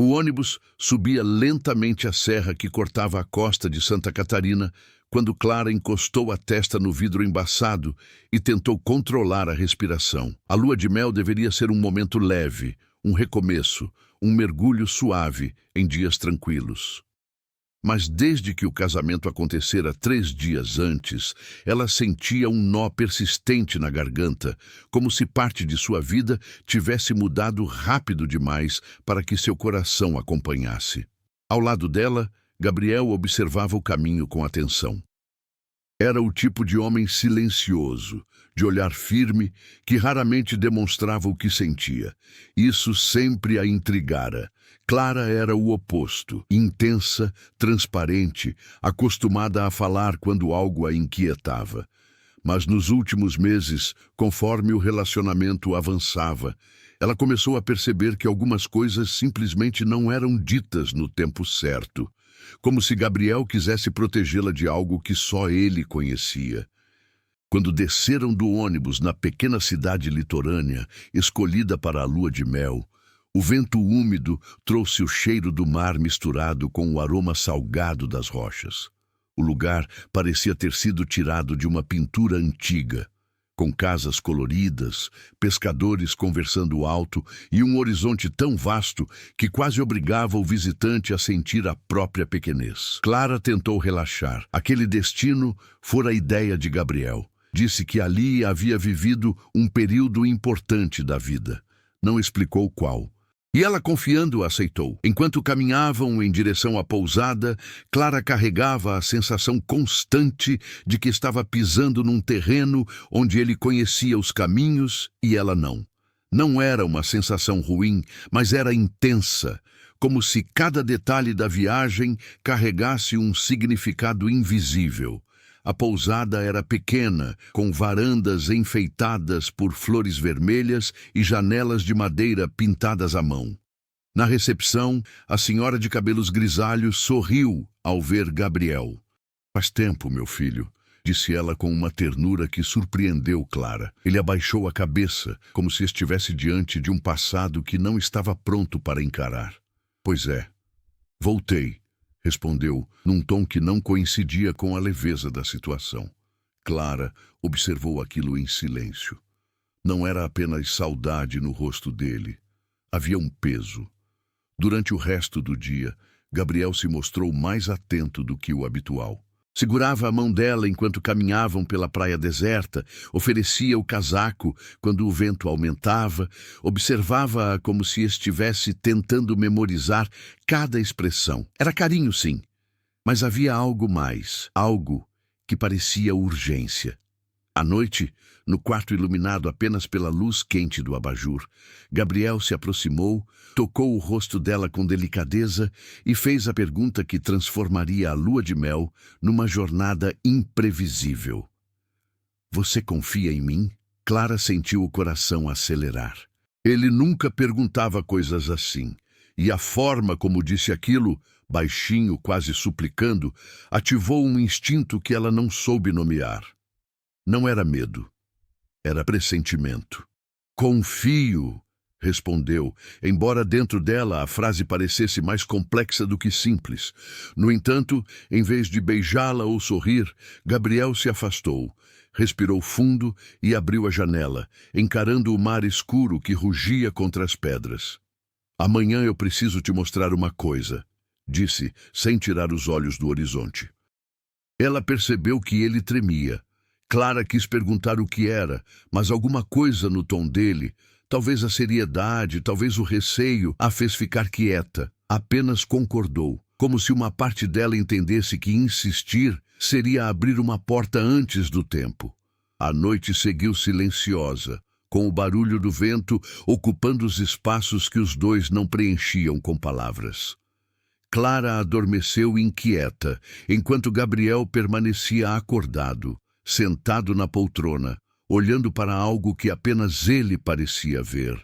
O ônibus subia lentamente a serra que cortava a costa de Santa Catarina, quando Clara encostou a testa no vidro embaçado e tentou controlar a respiração. A lua de mel deveria ser um momento leve, um recomeço, um mergulho suave em dias tranquilos. Mas desde que o casamento acontecera 3 dias antes, ela sentia um nó persistente na garganta, como se parte de sua vida tivesse mudado rápido demais para que seu coração acompanhasse. Ao lado dela, Gabriel observava o caminho com atenção. Era o tipo de homem silencioso, de olhar firme, que raramente demonstrava o que sentia. Isso sempre a intrigara. Clara era o oposto, intensa, transparente, acostumada a falar quando algo a inquietava. Mas nos últimos meses, conforme o relacionamento avançava, ela começou a perceber que algumas coisas simplesmente não eram ditas no tempo certo, como se Gabriel quisesse protegê-la de algo que só ele conhecia. Quando desceram do ônibus na pequena cidade litorânea, escolhida para a lua de mel, o vento úmido trouxe o cheiro do mar misturado com o aroma salgado das rochas. O lugar parecia ter sido tirado de uma pintura antiga, com casas coloridas, pescadores conversando alto e um horizonte tão vasto que quase obrigava o visitante a sentir a própria pequenez. Clara tentou relaxar. Aquele destino fora a ideia de Gabriel. Disse que ali havia vivido um período importante da vida. Não explicou qual. E ela, confiando, aceitou. Enquanto caminhavam em direção à pousada, Clara carregava a sensação constante de que estava pisando num terreno onde ele conhecia os caminhos e ela não. Não era uma sensação ruim, mas era intensa, como se cada detalhe da viagem carregasse um significado invisível. A pousada era pequena, com varandas enfeitadas por flores vermelhas e janelas de madeira pintadas à mão. Na recepção, a senhora de cabelos grisalhos sorriu ao ver Gabriel. "Faz tempo, meu filho", disse ela com uma ternura que surpreendeu Clara. Ele abaixou a cabeça, como se estivesse diante de um passado que não estava pronto para encarar. "Pois é, voltei", respondeu, num tom que não coincidia com a leveza da situação. Clara observou aquilo em silêncio. Não era apenas saudade no rosto dele. Havia um peso. Durante o resto do dia, Gabriel se mostrou mais atento do que o habitual. Segurava a mão dela enquanto caminhavam pela praia deserta, oferecia o casaco quando o vento aumentava, observava-a como se estivesse tentando memorizar cada expressão. Era carinho, sim, mas havia algo mais, algo que parecia urgência. À noite, no quarto iluminado apenas pela luz quente do abajur, Gabriel se aproximou, tocou o rosto dela com delicadeza e fez a pergunta que transformaria a lua de mel numa jornada imprevisível. "Você confia em mim?" Clara sentiu o coração acelerar. Ele nunca perguntava coisas assim, e a forma como disse aquilo, baixinho, quase suplicando, ativou um instinto que ela não soube nomear. Não era medo, era pressentimento. "Confio", respondeu, embora dentro dela a frase parecesse mais complexa do que simples. No entanto, em vez de beijá-la ou sorrir, Gabriel se afastou, respirou fundo e abriu a janela, encarando o mar escuro que rugia contra as pedras. "Amanhã eu preciso te mostrar uma coisa", disse, sem tirar os olhos do horizonte. Ela percebeu que ele tremia. Clara quis perguntar o que era, mas alguma coisa no tom dele, talvez a seriedade, talvez o receio, a fez ficar quieta. Apenas concordou, como se uma parte dela entendesse que insistir seria abrir uma porta antes do tempo. A noite seguiu silenciosa, com o barulho do vento ocupando os espaços que os dois não preenchiam com palavras. Clara adormeceu inquieta, enquanto Gabriel permanecia acordado, sentado na poltrona, olhando para algo que apenas ele parecia ver.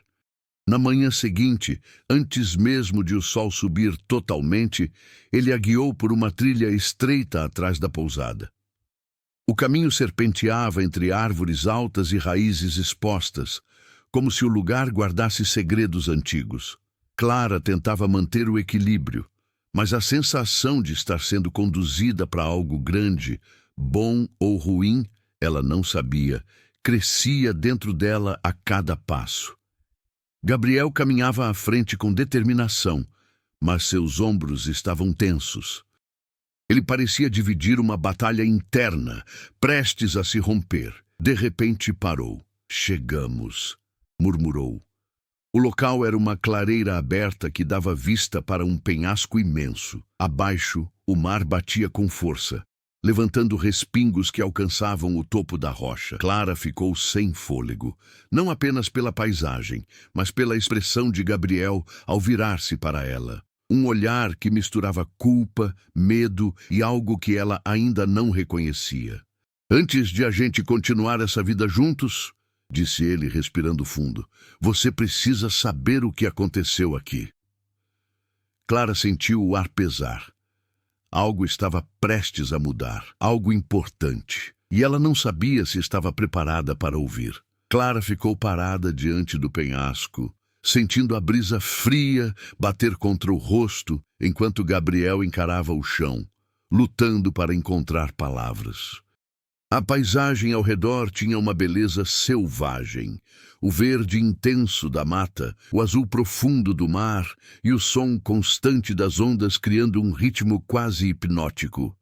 Na manhã seguinte, antes mesmo de o sol subir totalmente, ele a guiou por uma trilha estreita atrás da pousada. O caminho serpenteava entre árvores altas e raízes expostas, como se o lugar guardasse segredos antigos. Clara tentava manter o equilíbrio, mas a sensação de estar sendo conduzida para algo grande, bom ou ruim, ela não sabia, crescia dentro dela a cada passo. Gabriel caminhava à frente com determinação, mas seus ombros estavam tensos. Ele parecia dividir uma batalha interna, prestes a se romper. De repente parou. Chegamos, murmurou. O local era uma clareira aberta que dava vista para um penhasco imenso. Abaixo, o mar batia com força, levantando respingos que alcançavam o topo da rocha. Clara ficou sem fôlego, não apenas pela paisagem, mas pela expressão de Gabriel ao virar-se para ela. Um olhar que misturava culpa, medo e algo que ela ainda não reconhecia. Antes de a gente continuar essa vida juntos, disse ele respirando fundo, você precisa saber o que aconteceu aqui. Clara sentiu o ar pesar. Algo estava prestes a mudar, algo importante, e ela não sabia se estava preparada para ouvir. Clara ficou parada diante do penhasco, sentindo a brisa fria bater contra o rosto, enquanto Gabriel encarava o chão, lutando para encontrar palavras. A paisagem ao redor tinha uma beleza selvagem. O verde intenso da mata, o azul profundo do mar e o som constante das ondas criando um ritmo quase hipnótico.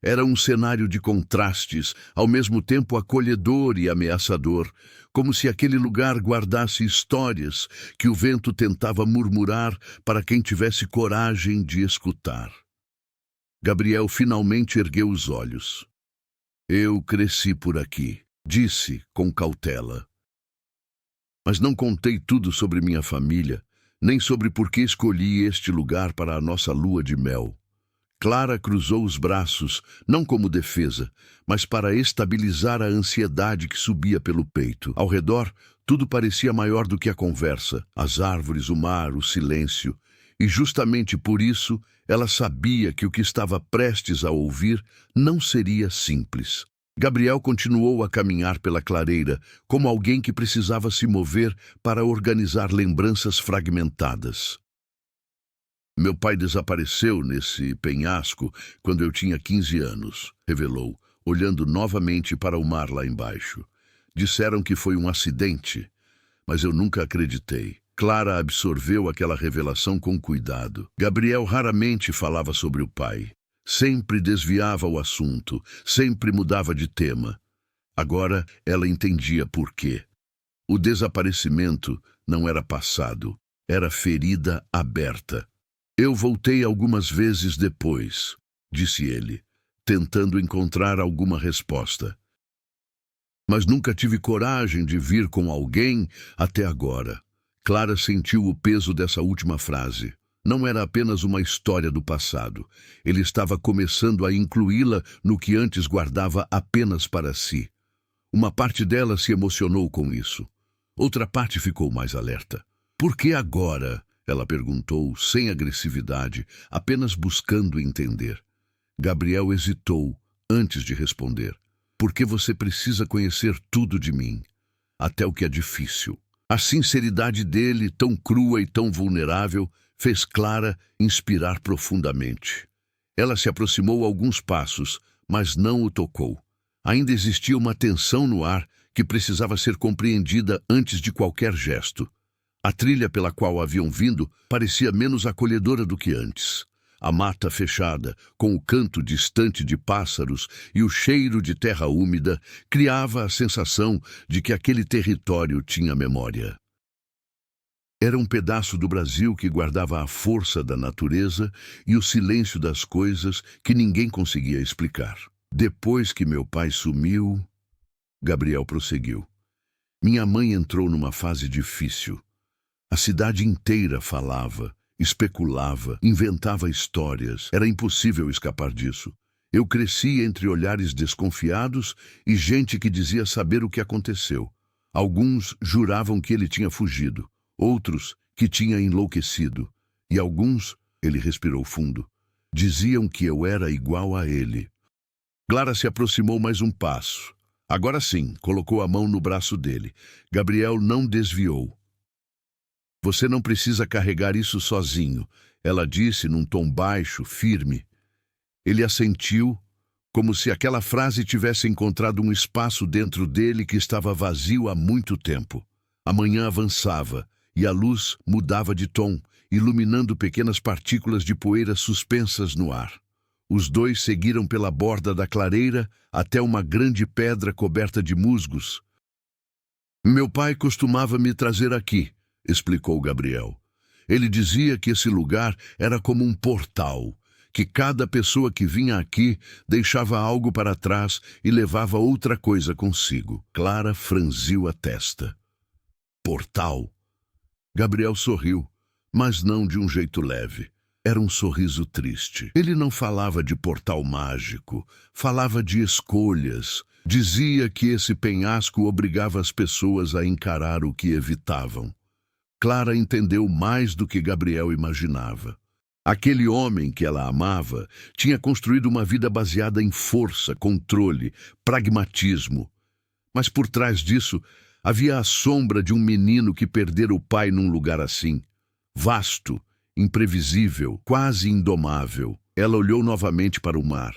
Era um cenário de contrastes, ao mesmo tempo acolhedor e ameaçador, como se aquele lugar guardasse histórias que o vento tentava murmurar para quem tivesse coragem de escutar. Gabriel finalmente ergueu os olhos. Eu cresci por aqui, disse com cautela. Mas não contei tudo sobre minha família, nem sobre por que escolhi este lugar para a nossa lua de mel. Clara cruzou os braços, não como defesa, mas para estabilizar a ansiedade que subia pelo peito. Ao redor, tudo parecia maior do que a conversa, as árvores, o mar, o silêncio. E justamente por isso, ela sabia que o que estava prestes a ouvir não seria simples. Gabriel continuou a caminhar pela clareira, como alguém que precisava se mover para organizar lembranças fragmentadas. Meu pai desapareceu nesse penhasco quando eu tinha 15 anos, revelou, olhando novamente para o mar lá embaixo. Disseram que foi um acidente, mas eu nunca acreditei. Clara absorveu aquela revelação com cuidado. Gabriel raramente falava sobre o pai. Sempre desviava o assunto, sempre mudava de tema. Agora ela entendia por quê. O desaparecimento não era passado, era ferida aberta. Eu voltei algumas vezes depois, disse ele, tentando encontrar alguma resposta. Mas nunca tive coragem de vir com alguém até agora. Clara sentiu o peso dessa última frase. Não era apenas uma história do passado. Ele estava começando a incluí-la no que antes guardava apenas para si. Uma parte dela se emocionou com isso. Outra parte ficou mais alerta. Por que agora? Ela perguntou, sem agressividade, apenas buscando entender. Gabriel hesitou antes de responder. Porque você precisa conhecer tudo de mim, até o que é difícil. A sinceridade dele, tão crua e tão vulnerável, fez Clara inspirar profundamente. Ela se aproximou alguns passos, mas não o tocou. Ainda existia uma tensão no ar que precisava ser compreendida antes de qualquer gesto. A trilha pela qual haviam vindo parecia menos acolhedora do que antes. A mata fechada, com o canto distante de pássaros e o cheiro de terra úmida, criava a sensação de que aquele território tinha memória. Era um pedaço do Brasil que guardava a força da natureza e o silêncio das coisas que ninguém conseguia explicar. Depois que meu pai sumiu, Gabriel prosseguiu. Minha mãe entrou numa fase difícil. A cidade inteira falava, especulava, inventava histórias. Era impossível escapar disso. Eu cresci entre olhares desconfiados e gente que dizia saber o que aconteceu. Alguns juravam que ele tinha fugido, outros que tinha enlouquecido, e alguns, ele respirou fundo, diziam que eu era igual a ele. Clara se aproximou mais um passo. Agora sim, colocou a mão no braço dele. Gabriel não desviou. Você não precisa carregar isso sozinho, ela disse num tom baixo, firme. Ele assentiu, como se aquela frase tivesse encontrado um espaço dentro dele que estava vazio há muito tempo. A manhã avançava e a luz mudava de tom, iluminando pequenas partículas de poeira suspensas no ar. Os dois seguiram pela borda da clareira até uma grande pedra coberta de musgos. Meu pai costumava me trazer aqui, explicou Gabriel. Ele dizia que esse lugar era como um portal, que cada pessoa que vinha aqui deixava algo para trás e levava outra coisa consigo. Clara franziu a testa. Portal? Gabriel sorriu, mas não de um jeito leve. Era um sorriso triste. Ele não falava de portal mágico, falava de escolhas. Dizia que esse penhasco obrigava as pessoas a encarar o que evitavam. Clara entendeu mais do que Gabriel imaginava. Aquele homem que ela amava tinha construído uma vida baseada em força, controle, pragmatismo. Mas por trás disso havia a sombra de um menino que perdera o pai num lugar assim. Vasto, imprevisível, quase indomável. Ela olhou novamente para o mar.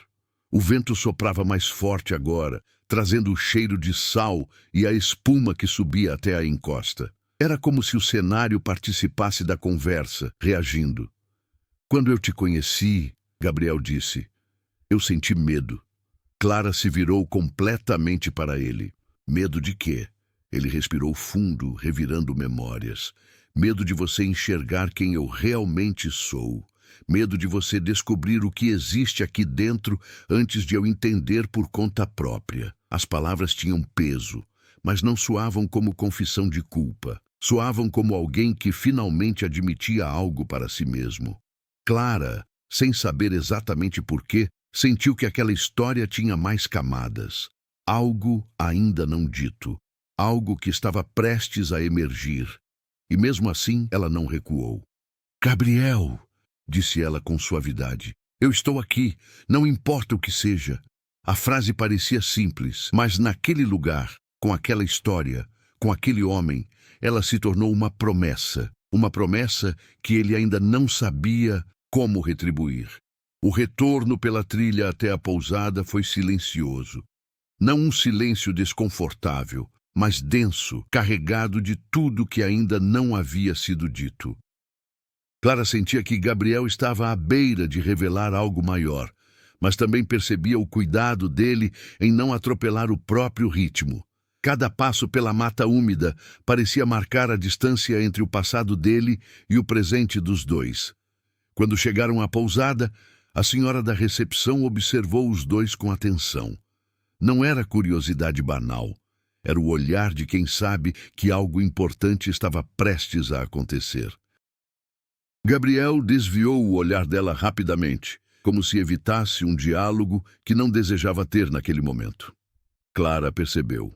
O vento soprava mais forte agora, trazendo o cheiro de sal e a espuma que subia até a encosta. Era como se o cenário participasse da conversa, reagindo. Quando eu te conheci, Gabriel disse, eu senti medo. Clara se virou completamente para ele. Medo de quê? Ele respirou fundo, revirando memórias. Medo de você enxergar quem eu realmente sou. Medo de você descobrir o que existe aqui dentro antes de eu entender por conta própria. As palavras tinham peso, mas não soavam como confissão de culpa. Soavam como alguém que finalmente admitia algo para si mesmo. Clara, sem saber exatamente porquê, sentiu que aquela história tinha mais camadas. Algo ainda não dito. Algo que estava prestes a emergir. E mesmo assim, ela não recuou. Gabriel, disse ela com suavidade, eu estou aqui, não importa o que seja. A frase parecia simples, mas naquele lugar, com aquela história, com aquele homem, ela se tornou uma promessa que ele ainda não sabia como retribuir. O retorno pela trilha até a pousada foi silencioso. Não um silêncio desconfortável, mas denso, carregado de tudo que ainda não havia sido dito. Clara sentia que Gabriel estava à beira de revelar algo maior, mas também percebia o cuidado dele em não atropelar o próprio ritmo. Cada passo pela mata úmida parecia marcar a distância entre o passado dele e o presente dos dois. Quando chegaram à pousada, a senhora da recepção observou os dois com atenção. Não era curiosidade banal. Era o olhar de quem sabe que algo importante estava prestes a acontecer. Gabriel desviou o olhar dela rapidamente, como se evitasse um diálogo que não desejava ter naquele momento. Clara percebeu.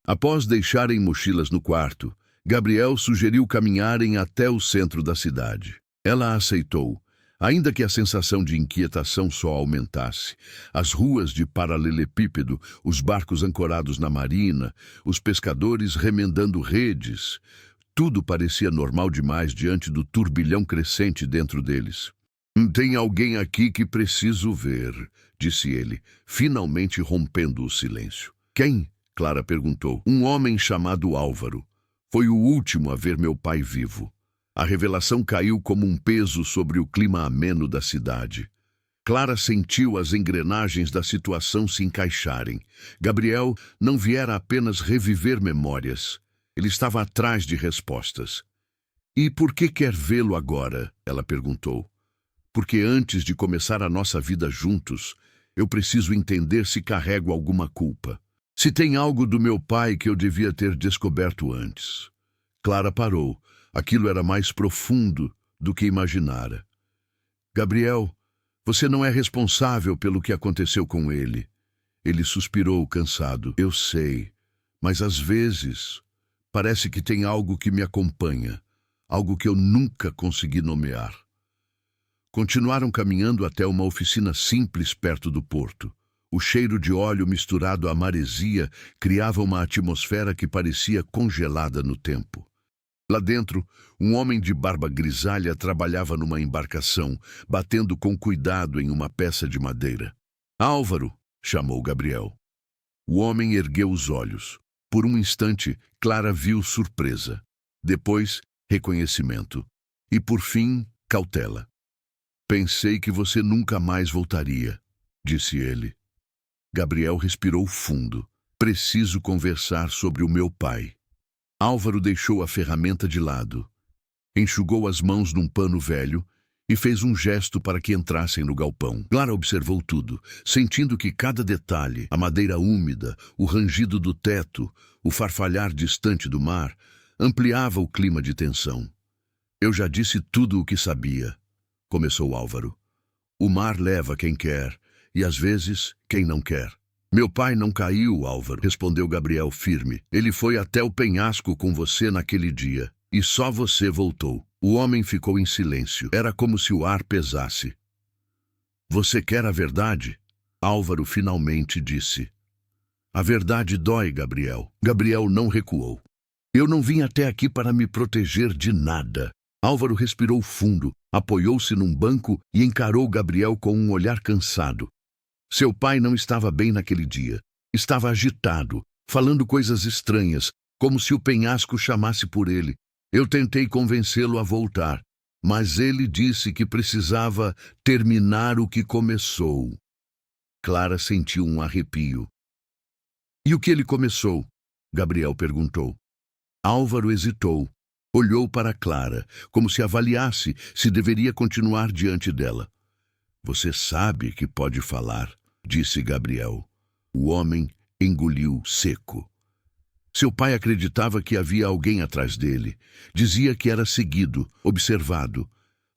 Após deixarem mochilas no quarto, Gabriel sugeriu caminharem até o centro da cidade. Ela aceitou, ainda que a sensação de inquietação só aumentasse. As ruas de paralelepípedo, os barcos ancorados na marina, os pescadores remendando redes, tudo parecia normal demais diante do turbilhão crescente dentro deles. Tem alguém aqui que preciso ver, disse ele, finalmente rompendo o silêncio. Quem? Clara perguntou. Um homem chamado Álvaro. Foi o último a ver meu pai vivo. A revelação caiu como um peso sobre o clima ameno da cidade. Clara sentiu as engrenagens da situação se encaixarem. Gabriel não viera apenas reviver memórias. Ele estava atrás de respostas. E por que quer vê-lo agora? Ela perguntou. Porque antes de começar a nossa vida juntos, eu preciso entender se carrego alguma culpa. Se tem algo do meu pai que eu devia ter descoberto antes. Clara parou. Aquilo era mais profundo do que imaginara. Gabriel, você não é responsável pelo que aconteceu com ele. Ele suspirou, cansado. Eu sei, mas às vezes parece que tem algo que me acompanha, algo que eu nunca consegui nomear. Continuaram caminhando até uma oficina simples perto do porto. O cheiro de óleo misturado à maresia criava uma atmosfera que parecia congelada no tempo. Lá dentro, um homem de barba grisalha trabalhava numa embarcação, batendo com cuidado em uma peça de madeira. "Álvaro!" chamou Gabriel. O homem ergueu os olhos. Por um instante, Clara viu surpresa. Depois, reconhecimento. E, por fim, cautela. "Pensei que você nunca mais voltaria", disse ele. Gabriel respirou fundo. "Preciso conversar sobre o meu pai." Álvaro deixou a ferramenta de lado. Enxugou as mãos num pano velho e fez um gesto para que entrassem no galpão. Clara observou tudo, sentindo que cada detalhe, a madeira úmida, o rangido do teto, o farfalhar distante do mar, ampliava o clima de tensão. "Eu já disse tudo o que sabia", começou Álvaro. "O mar leva quem quer, e às vezes quem não quer." "Meu pai não caiu, Álvaro", respondeu Gabriel firme. "Ele foi até o penhasco com você naquele dia, e só você voltou." O homem ficou em silêncio. Era como se o ar pesasse. "Você quer a verdade?" Álvaro finalmente disse. "A verdade dói, Gabriel." Gabriel não recuou. "Eu não vim até aqui para me proteger de nada." Álvaro respirou fundo, apoiou-se num banco e encarou Gabriel com um olhar cansado. Seu pai não estava bem naquele dia. Estava agitado, falando coisas estranhas, como se o penhasco chamasse por ele. "Eu tentei convencê-lo a voltar, mas ele disse que precisava terminar o que começou." Clara sentiu um arrepio. "E o que ele começou?" Gabriel perguntou. Álvaro hesitou. Olhou para Clara, como se avaliasse se deveria continuar diante dela. "Você sabe que pode falar", disse Gabriel. O homem engoliu seco. Seu pai acreditava que havia alguém atrás dele. Dizia que era seguido, observado.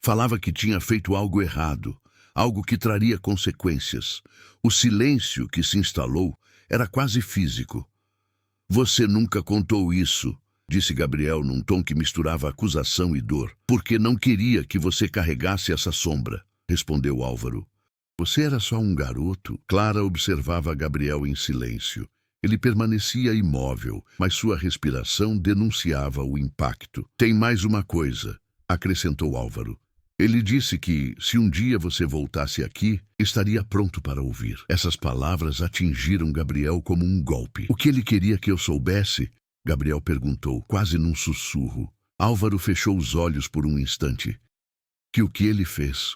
Falava que tinha feito algo errado, algo que traria consequências. O silêncio que se instalou era quase físico. "Você nunca contou isso", disse Gabriel num tom que misturava acusação e dor. "Porque não queria que você carregasse essa sombra", respondeu Álvaro. "Você era só um garoto." Clara observava Gabriel em silêncio. Ele permanecia imóvel, mas sua respiração denunciava o impacto. "Tem mais uma coisa", acrescentou Álvaro. "Ele disse que, se um dia você voltasse aqui, estaria pronto para ouvir." Essas palavras atingiram Gabriel como um golpe. "O que ele queria que eu soubesse?" Gabriel perguntou, quase num sussurro. Álvaro fechou os olhos por um instante. "Que o que ele fez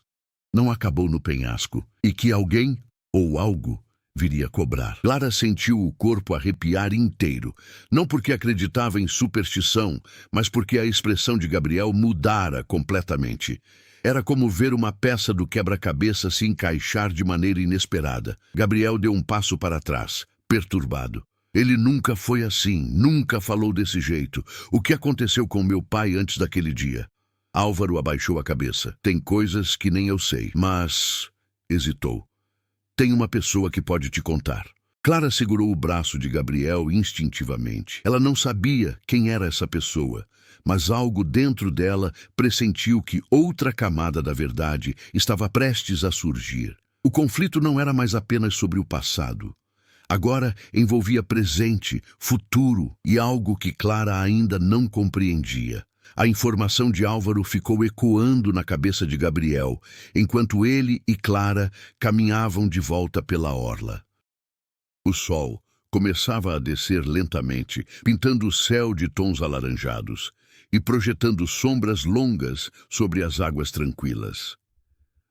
não acabou no penhasco, e que alguém, ou algo, viria cobrar." Clara sentiu o corpo arrepiar inteiro, não porque acreditava em superstição, mas porque a expressão de Gabriel mudara completamente. Era como ver uma peça do quebra-cabeça se encaixar de maneira inesperada. Gabriel deu um passo para trás, perturbado. "Ele nunca foi assim, nunca falou desse jeito. O que aconteceu com meu pai antes daquele dia?" Álvaro abaixou a cabeça. "Tem coisas que nem eu sei, mas..." hesitou. "Tem uma pessoa que pode te contar." Clara segurou o braço de Gabriel instintivamente. Ela não sabia quem era essa pessoa, mas algo dentro dela pressentiu que outra camada da verdade estava prestes a surgir. O conflito não era mais apenas sobre o passado. Agora envolvia presente, futuro e algo que Clara ainda não compreendia. A informação de Álvaro ficou ecoando na cabeça de Gabriel, enquanto ele e Clara caminhavam de volta pela orla. O sol começava a descer lentamente, pintando o céu de tons alaranjados e projetando sombras longas sobre as águas tranquilas.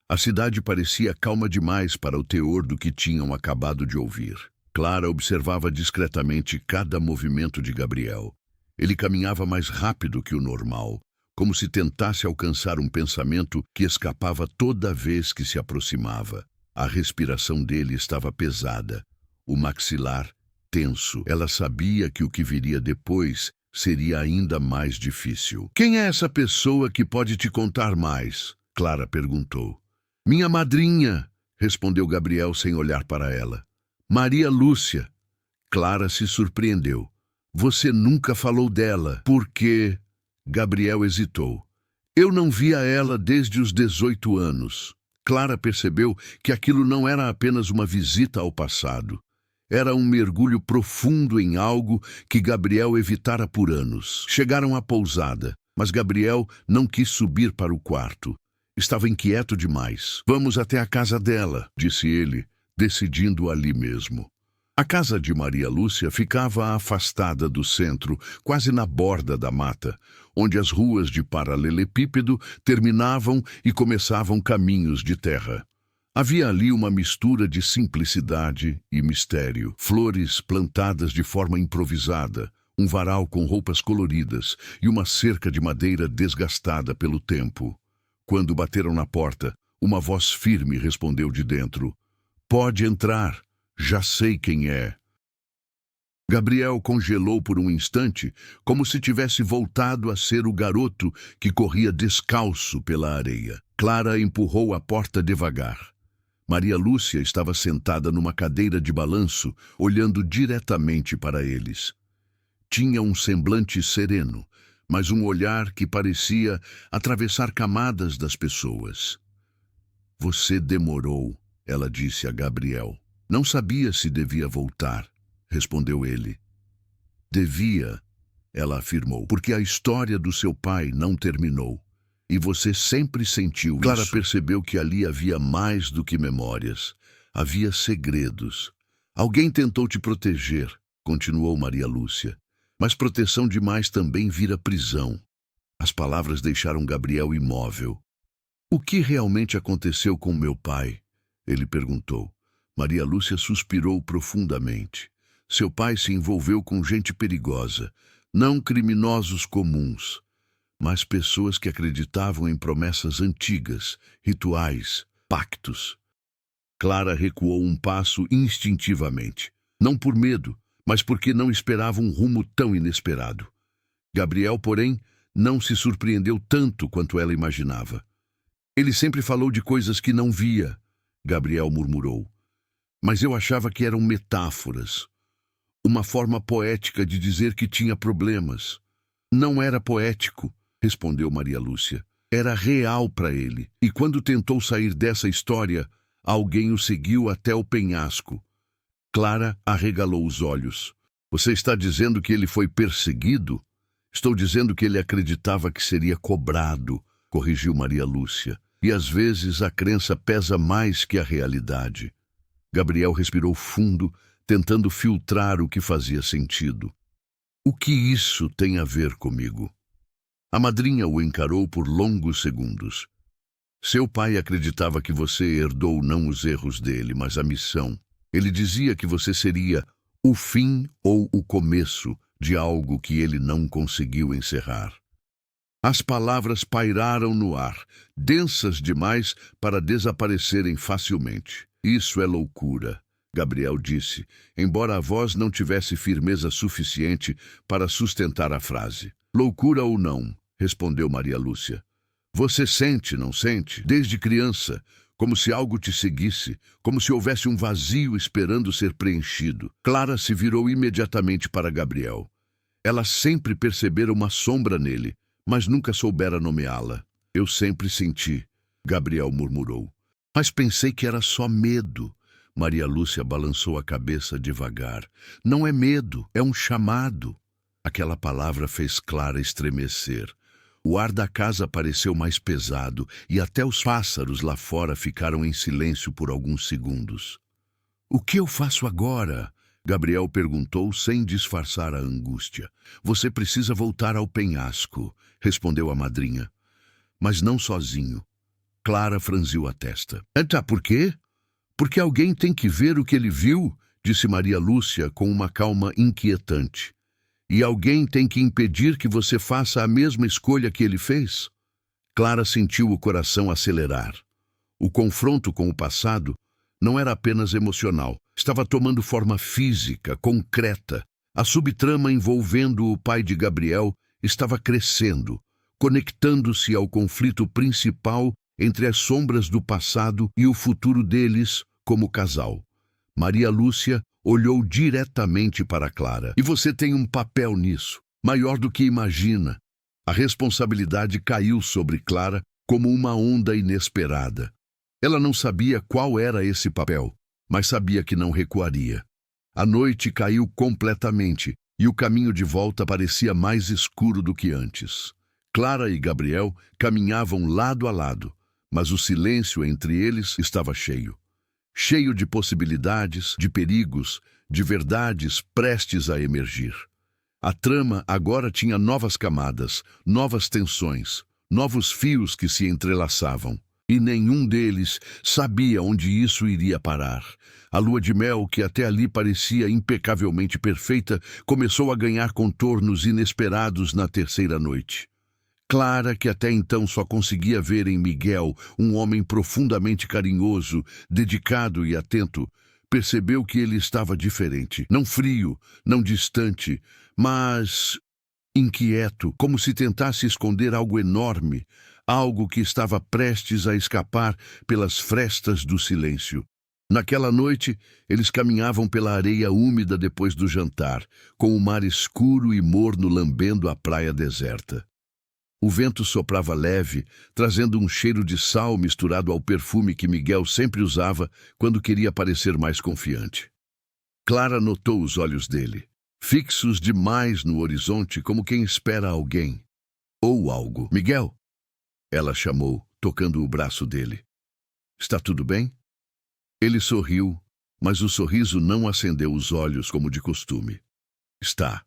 A cidade parecia calma demais para o teor do que tinham acabado de ouvir. Clara observava discretamente cada movimento de Gabriel. Ele caminhava mais rápido que o normal, como se tentasse alcançar um pensamento que escapava toda vez que se aproximava. A respiração dele estava pesada, o maxilar tenso. Ela sabia que o que viria depois seria ainda mais difícil. "Quem é essa pessoa que pode te contar mais?" Clara perguntou. "Minha madrinha", respondeu Gabriel sem olhar para ela. "Maria Lúcia." Clara se surpreendeu. "Você nunca falou dela." "Por quê?" Gabriel hesitou. "Eu não via ela desde os 18 anos. Clara percebeu que aquilo não era apenas uma visita ao passado. Era um mergulho profundo em algo que Gabriel evitara por anos. Chegaram à pousada, mas Gabriel não quis subir para o quarto. Estava inquieto demais. Vamos até a casa dela, disse ele, decidindo ali mesmo. A casa de Maria Lúcia ficava afastada do centro, quase na borda da mata, onde as ruas de paralelepípedo terminavam e começavam caminhos de terra. Havia ali uma mistura de simplicidade e mistério. Flores plantadas de forma improvisada, um varal com roupas coloridas e uma cerca de madeira desgastada pelo tempo. Quando bateram na porta, uma voz firme respondeu de dentro: "Pode entrar, já sei quem é." Gabriel congelou por um instante, como se tivesse voltado a ser o garoto que corria descalço pela areia. Clara empurrou a porta devagar. Maria Lúcia estava sentada numa cadeira de balanço, olhando diretamente para eles. Tinha um semblante sereno, mas um olhar que parecia atravessar camadas das pessoas. "Você demorou", ela disse a Gabriel. "Não sabia se devia voltar", respondeu ele. "Devia", ela afirmou, "porque a história do seu pai não terminou. E você sempre sentiu isso." Clara percebeu que ali havia mais do que memórias. Havia segredos. "Alguém tentou te proteger", continuou Maria Lúcia. "Mas proteção demais também vira prisão." As palavras deixaram Gabriel imóvel. "O que realmente aconteceu com meu pai?" ele perguntou. Maria Lúcia suspirou profundamente. "Seu pai se envolveu com gente perigosa, não criminosos comuns, mas pessoas que acreditavam em promessas antigas, rituais, pactos." Clara recuou um passo instintivamente, não por medo, mas porque não esperava um rumo tão inesperado. Gabriel, porém, não se surpreendeu tanto quanto ela imaginava. "Ele sempre falou de coisas que não via", Gabriel murmurou. "Mas eu achava que eram metáforas. Uma forma poética de dizer que tinha problemas." "Não era poético", respondeu Maria Lúcia. "Era real para ele. E quando tentou sair dessa história, alguém o seguiu até o penhasco." Clara arregalou os olhos. "Você está dizendo que ele foi perseguido?" "Estou dizendo que ele acreditava que seria cobrado", corrigiu Maria Lúcia. "E às vezes a crença pesa mais que a realidade." Gabriel respirou fundo, tentando filtrar o que fazia sentido. "O que isso tem a ver comigo?" A madrinha o encarou por longos segundos. "Seu pai acreditava que você herdou não os erros dele, mas a missão. Ele dizia que você seria o fim ou o começo de algo que ele não conseguiu encerrar." As palavras pairaram no ar, densas demais para desaparecerem facilmente. "Isso é loucura", Gabriel disse, embora a voz não tivesse firmeza suficiente para sustentar a frase. "Loucura ou não", respondeu Maria Lúcia. "Você sente, não sente? Desde criança, como se algo te seguisse, como se houvesse um vazio esperando ser preenchido." Clara se virou imediatamente para Gabriel. Ela sempre percebera uma sombra nele, mas nunca soubera nomeá-la. "Eu sempre senti", Gabriel murmurou. "Mas pensei que era só medo." Maria Lúcia balançou a cabeça devagar. "Não é medo, é um chamado." Aquela palavra fez Clara estremecer. O ar da casa pareceu mais pesado e até os pássaros lá fora ficaram em silêncio por alguns segundos. "O que eu faço agora?" Gabriel perguntou sem disfarçar a angústia. "Você precisa voltar ao penhasco", respondeu a madrinha. "Mas não sozinho." Clara franziu a testa. "Tá, por quê?" "Porque alguém tem que ver o que ele viu", disse Maria Lúcia com uma calma inquietante. "E alguém tem que impedir que você faça a mesma escolha que ele fez." Clara sentiu o coração acelerar. O confronto com o passado não era apenas emocional, estava tomando forma física, concreta. A subtrama envolvendo o pai de Gabriel estava crescendo, conectando-se ao conflito principal entre as sombras do passado e o futuro deles como casal. Maria Lúcia olhou diretamente para Clara. "E você tem um papel nisso, maior do que imagina." A responsabilidade caiu sobre Clara como uma onda inesperada. Ela não sabia qual era esse papel, mas sabia que não recuaria. A noite caiu completamente e o caminho de volta parecia mais escuro do que antes. Clara e Gabriel caminhavam lado a lado, mas o silêncio entre eles estava cheio. Cheio de possibilidades, de perigos, de verdades prestes a emergir. A trama agora tinha novas camadas, novas tensões, novos fios que se entrelaçavam. E nenhum deles sabia onde isso iria parar. A lua de mel, que até ali parecia impecavelmente perfeita, começou a ganhar contornos inesperados na terceira noite. Clara, que até então só conseguia ver em Miguel um homem profundamente carinhoso, dedicado e atento, percebeu que ele estava diferente. Não frio, não distante, mas inquieto, como se tentasse esconder algo enorme, algo que estava prestes a escapar pelas frestas do silêncio. Naquela noite, eles caminhavam pela areia úmida depois do jantar, com o mar escuro e morno lambendo a praia deserta. O vento soprava leve, trazendo um cheiro de sal misturado ao perfume que Miguel sempre usava quando queria parecer mais confiante. Clara notou os olhos dele, fixos demais no horizonte, como quem espera alguém. Ou algo. Miguel! Ela chamou, tocando o braço dele. Está tudo bem? Ele sorriu, mas o sorriso não acendeu os olhos como de costume. Está.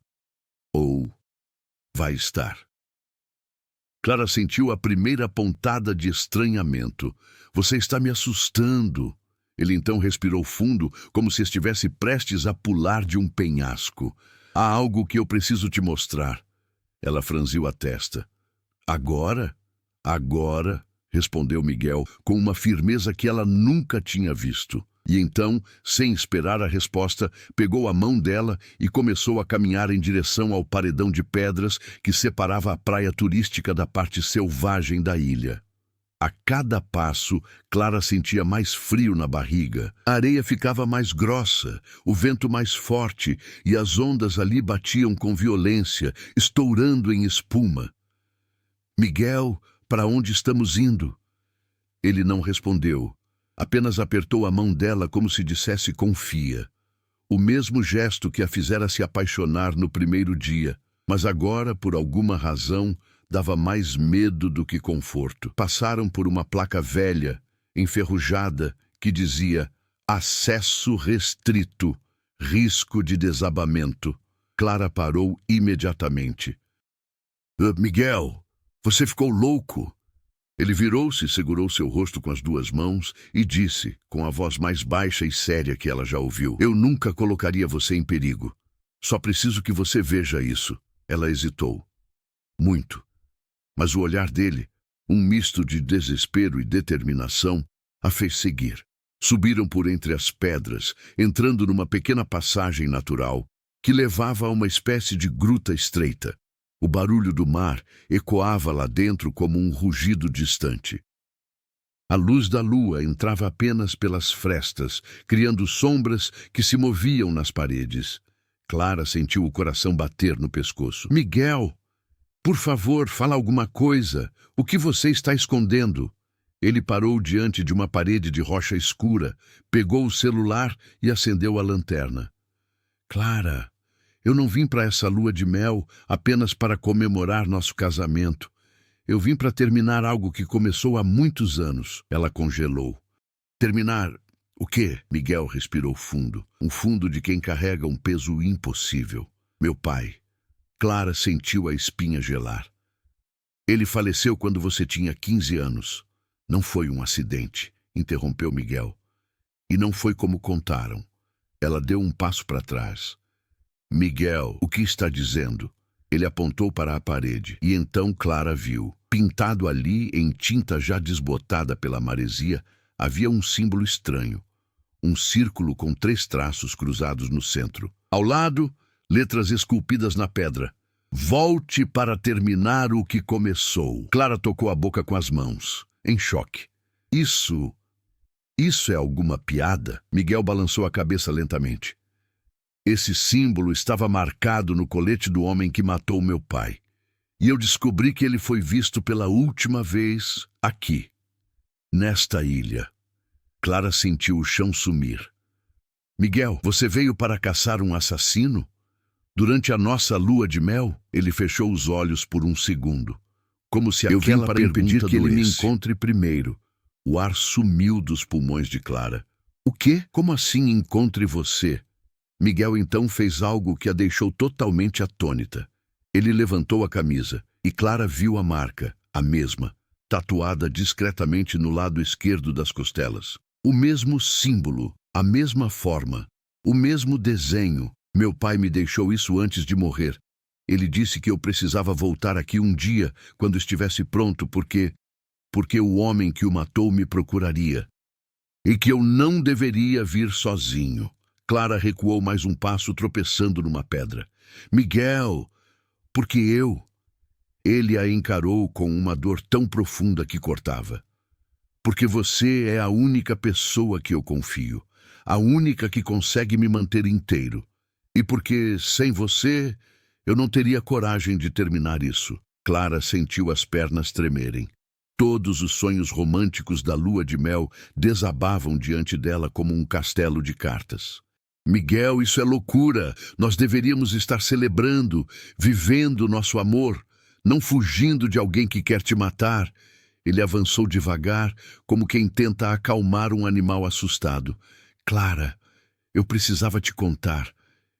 Ou vai estar. Clara sentiu a primeira pontada de estranhamento. Você está me assustando. Ele então respirou fundo, como se estivesse prestes a pular de um penhasco. Há algo que eu preciso te mostrar. Ela franziu a testa. Agora? Agora, respondeu Miguel, com uma firmeza que ela nunca tinha visto. E então, sem esperar a resposta, pegou a mão dela e começou a caminhar em direção ao paredão de pedras que separava a praia turística da parte selvagem da ilha. A cada passo, Clara sentia mais frio na barriga. A areia ficava mais grossa, o vento mais forte e as ondas ali batiam com violência, estourando em espuma. Miguel, para onde estamos indo? Ele não respondeu. Apenas apertou a mão dela como se dissesse confia. O mesmo gesto que a fizera se apaixonar no primeiro dia, mas agora, por alguma razão, dava mais medo do que conforto. Passaram por uma placa velha, enferrujada, que dizia acesso restrito, risco de desabamento. Clara parou imediatamente. Miguel, você ficou louco? Ele virou-se, segurou seu rosto com as duas mãos e disse, com a voz mais baixa e séria que ela já ouviu, eu nunca colocaria você em perigo. Só preciso que você veja isso. Ela hesitou. Muito. Mas o olhar dele, um misto de desespero e determinação, a fez seguir. Subiram por entre as pedras, entrando numa pequena passagem natural que levava a uma espécie de gruta estreita. O barulho do mar ecoava lá dentro como um rugido distante. A luz da lua entrava apenas pelas frestas, criando sombras que se moviam nas paredes. Clara sentiu o coração bater no pescoço. Miguel, por favor, fala alguma coisa. O que você está escondendo? Ele parou diante de uma parede de rocha escura, pegou o celular e acendeu a lanterna. Clara, eu não vim para essa lua de mel apenas para comemorar nosso casamento. Eu vim para terminar algo que começou há muitos anos. Ela congelou. Terminar o quê? Miguel respirou fundo. Um fundo de quem carrega um peso impossível. Meu pai. Clara sentiu a espinha gelar. Ele faleceu quando você tinha 15 anos. Não foi um acidente, interrompeu Miguel. E não foi como contaram. Ela deu um passo para trás. Miguel, o que está dizendo? Ele apontou para a parede, e então Clara viu. Pintado ali, em tinta já desbotada pela maresia, havia um símbolo estranho. Um círculo com 3 traços cruzados no centro. Ao lado, letras esculpidas na pedra. Volte para terminar o que começou. Clara tocou a boca com as mãos, em choque. Isso é alguma piada? Miguel balançou a cabeça lentamente. Esse símbolo estava marcado no colete do homem que matou meu pai. E eu descobri que ele foi visto pela última vez aqui, nesta ilha. Clara sentiu o chão sumir. Miguel, você veio para caçar um assassino? Durante a nossa lua de mel, ele fechou os olhos por um segundo, como se Eu vim aquela para impedir que ele me encontre primeiro. O ar sumiu dos pulmões de Clara. O quê? Como assim encontre você? Miguel então fez algo que a deixou totalmente atônita. Ele levantou a camisa e Clara viu a marca, a mesma, tatuada discretamente no lado esquerdo das costelas. O mesmo símbolo, a mesma forma, o mesmo desenho. Meu pai me deixou isso antes de morrer. Ele disse que eu precisava voltar aqui um dia, quando estivesse pronto, porque o homem que o matou me procuraria. E que eu não deveria vir sozinho. Clara recuou mais um passo, tropeçando numa pedra. Miguel, porque eu... Ele a encarou com uma dor tão profunda que cortava. Porque você é a única pessoa que eu confio, a única que consegue me manter inteiro. E porque, sem você, eu não teria coragem de terminar isso. Clara sentiu as pernas tremerem. Todos os sonhos românticos da lua de mel desabavam diante dela como um castelo de cartas. Miguel, isso é loucura. Nós deveríamos estar celebrando, vivendo nosso amor, não fugindo de alguém que quer te matar. Ele avançou devagar, como quem tenta acalmar um animal assustado. Clara, eu precisava te contar.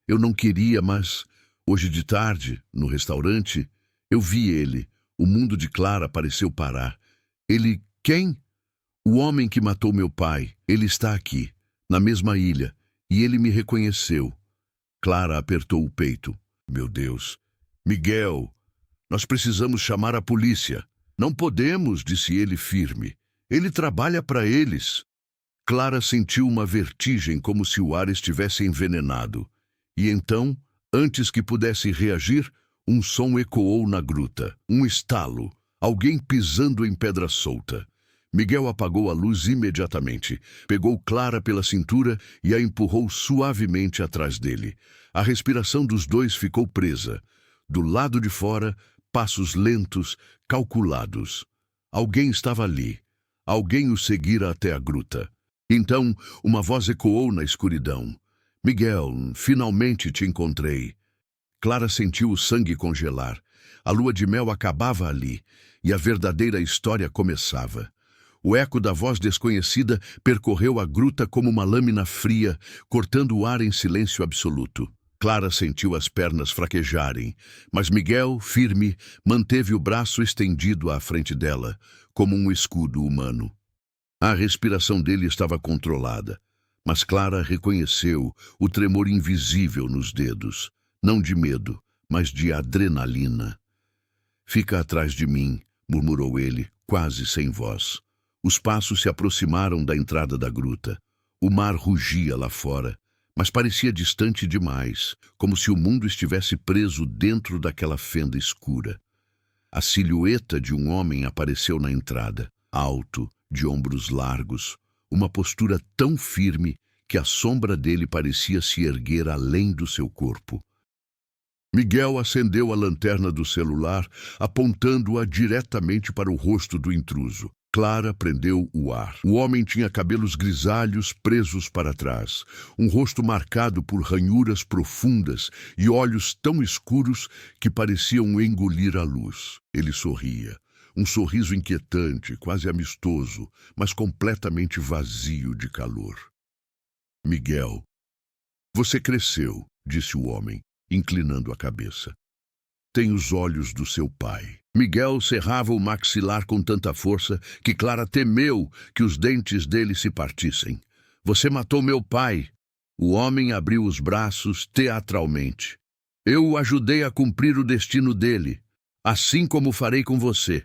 Eu não queria, mas hoje de tarde, no restaurante, eu vi ele. O mundo de Clara pareceu parar. Ele, quem? O homem que matou meu pai. Ele está aqui, na mesma ilha, e ele me reconheceu. Clara apertou o peito. Meu Deus. Miguel, nós precisamos chamar a polícia. Não podemos, disse ele firme. Ele trabalha para eles. Clara sentiu uma vertigem, como se o ar estivesse envenenado. E então, antes que pudesse reagir, um som ecoou na gruta. Um estalo. Alguém pisando em pedra solta. Miguel apagou a luz imediatamente, pegou Clara pela cintura e a empurrou suavemente atrás dele. A respiração dos dois ficou presa. Do lado de fora, passos lentos, calculados. Alguém estava ali. Alguém o seguira até a gruta. Então, uma voz ecoou na escuridão. Miguel, finalmente te encontrei. Clara sentiu o sangue congelar. A lua de mel acabava ali, e a verdadeira história começava. O eco da voz desconhecida percorreu a gruta como uma lâmina fria, cortando o ar em silêncio absoluto. Clara sentiu as pernas fraquejarem, mas Miguel, firme, manteve o braço estendido à frente dela, como um escudo humano. A respiração dele estava controlada, mas Clara reconheceu o tremor invisível nos dedos, não de medo, mas de adrenalina. Fica atrás de mim, murmurou ele, quase sem voz. Os passos se aproximaram da entrada da gruta. O mar rugia lá fora, mas parecia distante demais, como se o mundo estivesse preso dentro daquela fenda escura. A silhueta de um homem apareceu na entrada, alto, de ombros largos, uma postura tão firme que a sombra dele parecia se erguer além do seu corpo. Miguel acendeu a lanterna do celular, apontando-a diretamente para o rosto do intruso. Clara prendeu o ar. O homem tinha cabelos grisalhos presos para trás, um rosto marcado por ranhuras profundas e olhos tão escuros que pareciam engolir a luz. Ele sorria. Um sorriso inquietante, quase amistoso, mas completamente vazio de calor. Miguel, você cresceu, disse o homem, inclinando a cabeça. Tem os olhos do seu pai. Miguel cerrava o maxilar com tanta força que Clara temeu que os dentes dele se partissem. Você matou meu pai. O homem abriu os braços teatralmente. Eu o ajudei a cumprir o destino dele, assim como farei com você.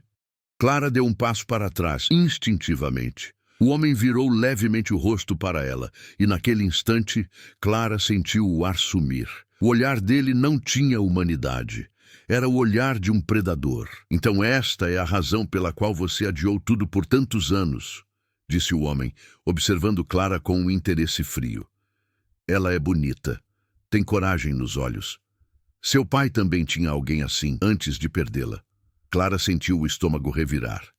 Clara deu um passo para trás, instintivamente. O homem virou levemente o rosto para ela, e naquele instante, Clara sentiu o ar sumir. O olhar dele não tinha humanidade. Era o olhar de um predador. Então esta é a razão pela qual você adiou tudo por tantos anos, disse o homem, observando Clara com um interesse frio. Ela é bonita. Tem coragem nos olhos. Seu pai também tinha alguém assim, antes de perdê-la. Clara sentiu o estômago revirar.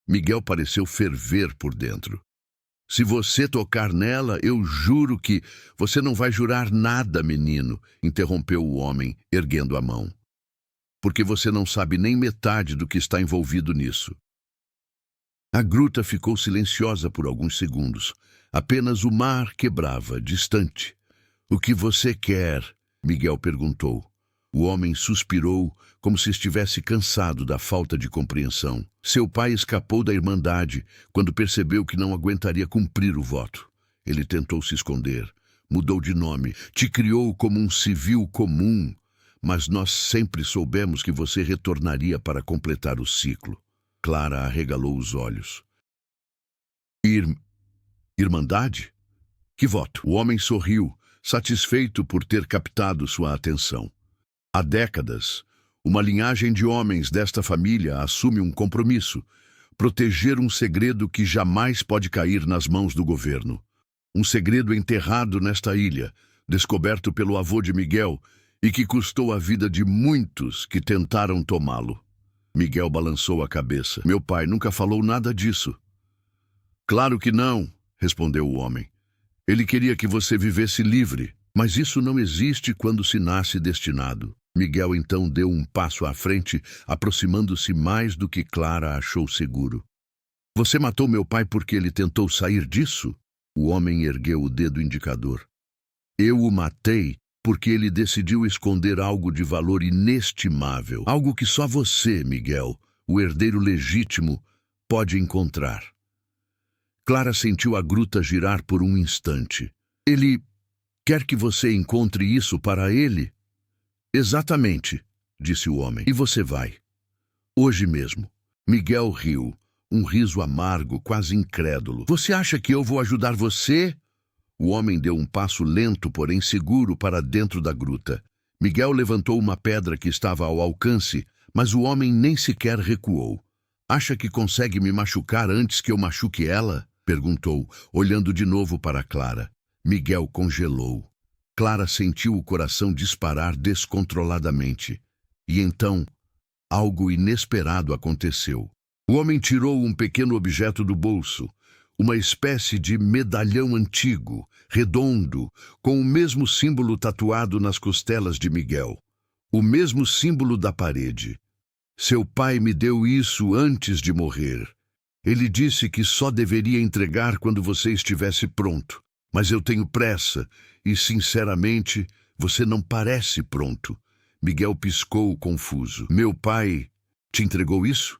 Miguel pareceu ferver por dentro. Se você tocar nela, eu juro que... Você não vai jurar nada, menino, interrompeu o homem, erguendo a mão. Porque você não sabe nem metade do que está envolvido nisso. A gruta ficou silenciosa por alguns segundos. Apenas o mar quebrava, distante. O que você quer? Miguel perguntou. O homem suspirou, como se estivesse cansado da falta de compreensão. Seu pai escapou da Irmandade quando percebeu que não aguentaria cumprir o voto. Ele tentou se esconder, mudou de nome, te criou como um civil comum, mas nós sempre soubemos que você retornaria para completar o ciclo. Clara arregalou os olhos. Irmandade? Que voto? O homem sorriu, satisfeito por ter captado sua atenção. Há décadas, uma linhagem de homens desta família assume um compromisso: proteger um segredo que jamais pode cair nas mãos do governo. Um segredo enterrado nesta ilha, descoberto pelo avô de Miguel e que custou a vida de muitos que tentaram tomá-lo. Miguel balançou a cabeça. Meu pai nunca falou nada disso. Claro que não, respondeu o homem. Ele queria que você vivesse livre, mas isso não existe quando se nasce destinado. Miguel então deu um passo à frente, aproximando-se mais do que Clara achou seguro. Você matou meu pai porque ele tentou sair disso? O homem ergueu o dedo indicador. Eu o matei porque ele decidiu esconder algo de valor inestimável. Algo que só você, Miguel, o herdeiro legítimo, pode encontrar. Clara sentiu a gruta girar por um instante. Ele quer que você encontre isso para ele? Exatamente, disse o homem. E você vai. Hoje mesmo. Miguel riu, um riso amargo, quase incrédulo. Você acha que eu vou ajudar você? O homem deu um passo lento, porém seguro, para dentro da gruta. Miguel levantou uma pedra que estava ao alcance, mas o homem nem sequer recuou. Acha que consegue me machucar antes que eu machuque ela? Perguntou, olhando de novo para Clara. Miguel congelou. Clara sentiu o coração disparar descontroladamente. E então, algo inesperado aconteceu. O homem tirou um pequeno objeto do bolso, uma espécie de medalhão antigo, redondo, com o mesmo símbolo tatuado nas costelas de Miguel. O mesmo símbolo da parede. Seu pai me deu isso antes de morrer. Ele disse que só deveria entregar quando você estivesse pronto. Mas eu tenho pressa e, sinceramente, você não parece pronto. Miguel piscou, confuso. Meu pai te entregou isso?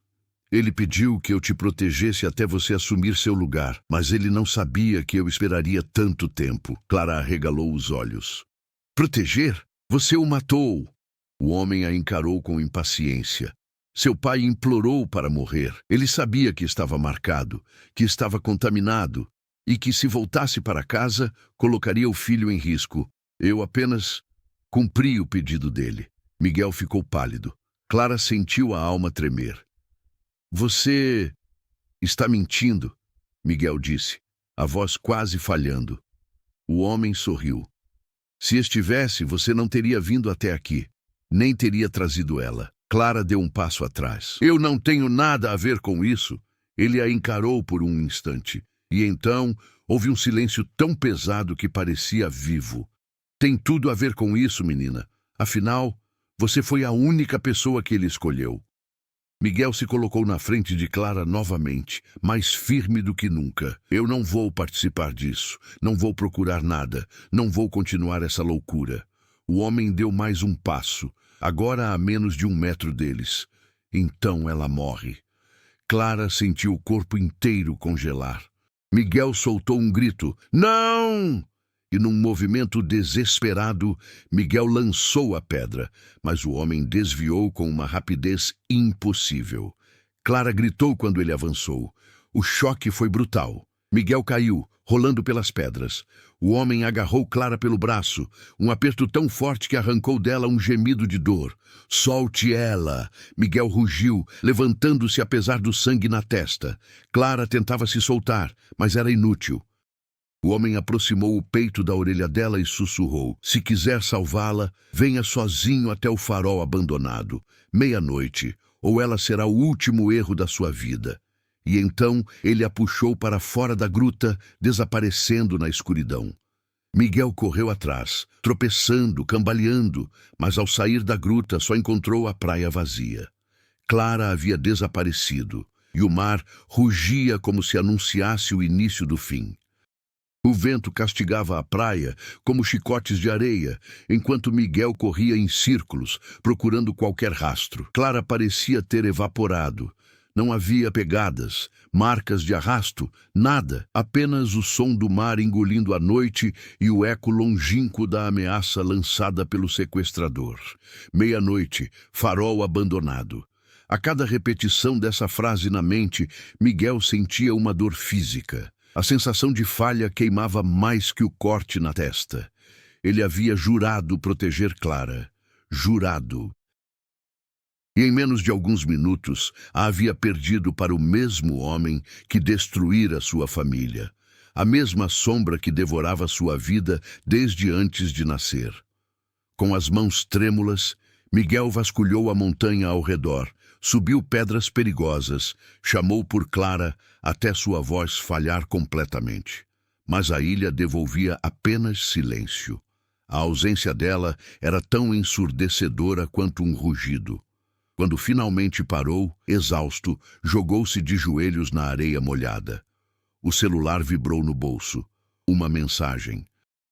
Ele pediu que eu te protegesse até você assumir seu lugar, mas ele não sabia que eu esperaria tanto tempo. Clara arregalou os olhos. Proteger? Você o matou. O homem a encarou com impaciência. Seu pai implorou para morrer. Ele sabia que estava marcado, que estava contaminado, e que se voltasse para casa, colocaria o filho em risco. Eu apenas cumpri o pedido dele. Miguel ficou pálido. Clara sentiu a alma tremer. Você está mentindo, Miguel disse, a voz quase falhando. O homem sorriu. Se estivesse, você não teria vindo até aqui, nem teria trazido ela. Clara deu um passo atrás. Eu não tenho nada a ver com isso. Ele a encarou por um instante. E então houve um silêncio tão pesado que parecia vivo. Tem tudo a ver com isso, menina. Afinal, você foi a única pessoa que ele escolheu. Miguel se colocou na frente de Clara novamente, mais firme do que nunca. Eu não vou participar disso. Não vou procurar nada. Não vou continuar essa loucura. O homem deu mais um passo, agora a menos de 1 metro deles. Então ela morre. Clara sentiu o corpo inteiro congelar. Miguel soltou um grito. Não! E num movimento desesperado, Miguel lançou a pedra, mas o homem desviou com uma rapidez impossível. Clara gritou quando ele avançou. O choque foi brutal. Miguel caiu, rolando pelas pedras. O homem agarrou Clara pelo braço, um aperto tão forte que arrancou dela um gemido de dor. Solte ela! Miguel rugiu, levantando-se apesar do sangue na testa. Clara tentava se soltar, mas era inútil. O homem aproximou o peito da orelha dela e sussurrou. Se quiser salvá-la, venha sozinho até o farol abandonado. 00:30, ou ela será o último erro da sua vida. E então ele a puxou para fora da gruta, desaparecendo na escuridão. Miguel correu atrás, tropeçando, cambaleando, mas ao sair da gruta só encontrou a praia vazia. Clara havia desaparecido, e o mar rugia como se anunciasse o início do fim. O vento castigava a praia como chicotes de areia, enquanto Miguel corria em círculos, procurando qualquer rastro. Clara parecia ter evaporado. Não havia pegadas, marcas de arrasto, nada, apenas o som do mar engolindo a noite e o eco longínquo da ameaça lançada pelo sequestrador. Meia-noite, farol abandonado. A cada repetição dessa frase na mente, Miguel sentia uma dor física. A sensação de falha queimava mais que o corte na testa. Ele havia jurado proteger Clara. Jurado. E em menos de alguns minutos, a havia perdido para o mesmo homem que destruíra sua família. A mesma sombra que devorava sua vida desde antes de nascer. Com as mãos trêmulas, Miguel vasculhou a montanha ao redor, subiu pedras perigosas, chamou por Clara até sua voz falhar completamente. Mas a ilha devolvia apenas silêncio. A ausência dela era tão ensurdecedora quanto um rugido. Quando finalmente parou, exausto, jogou-se de joelhos na areia molhada. O celular vibrou no bolso. Uma mensagem.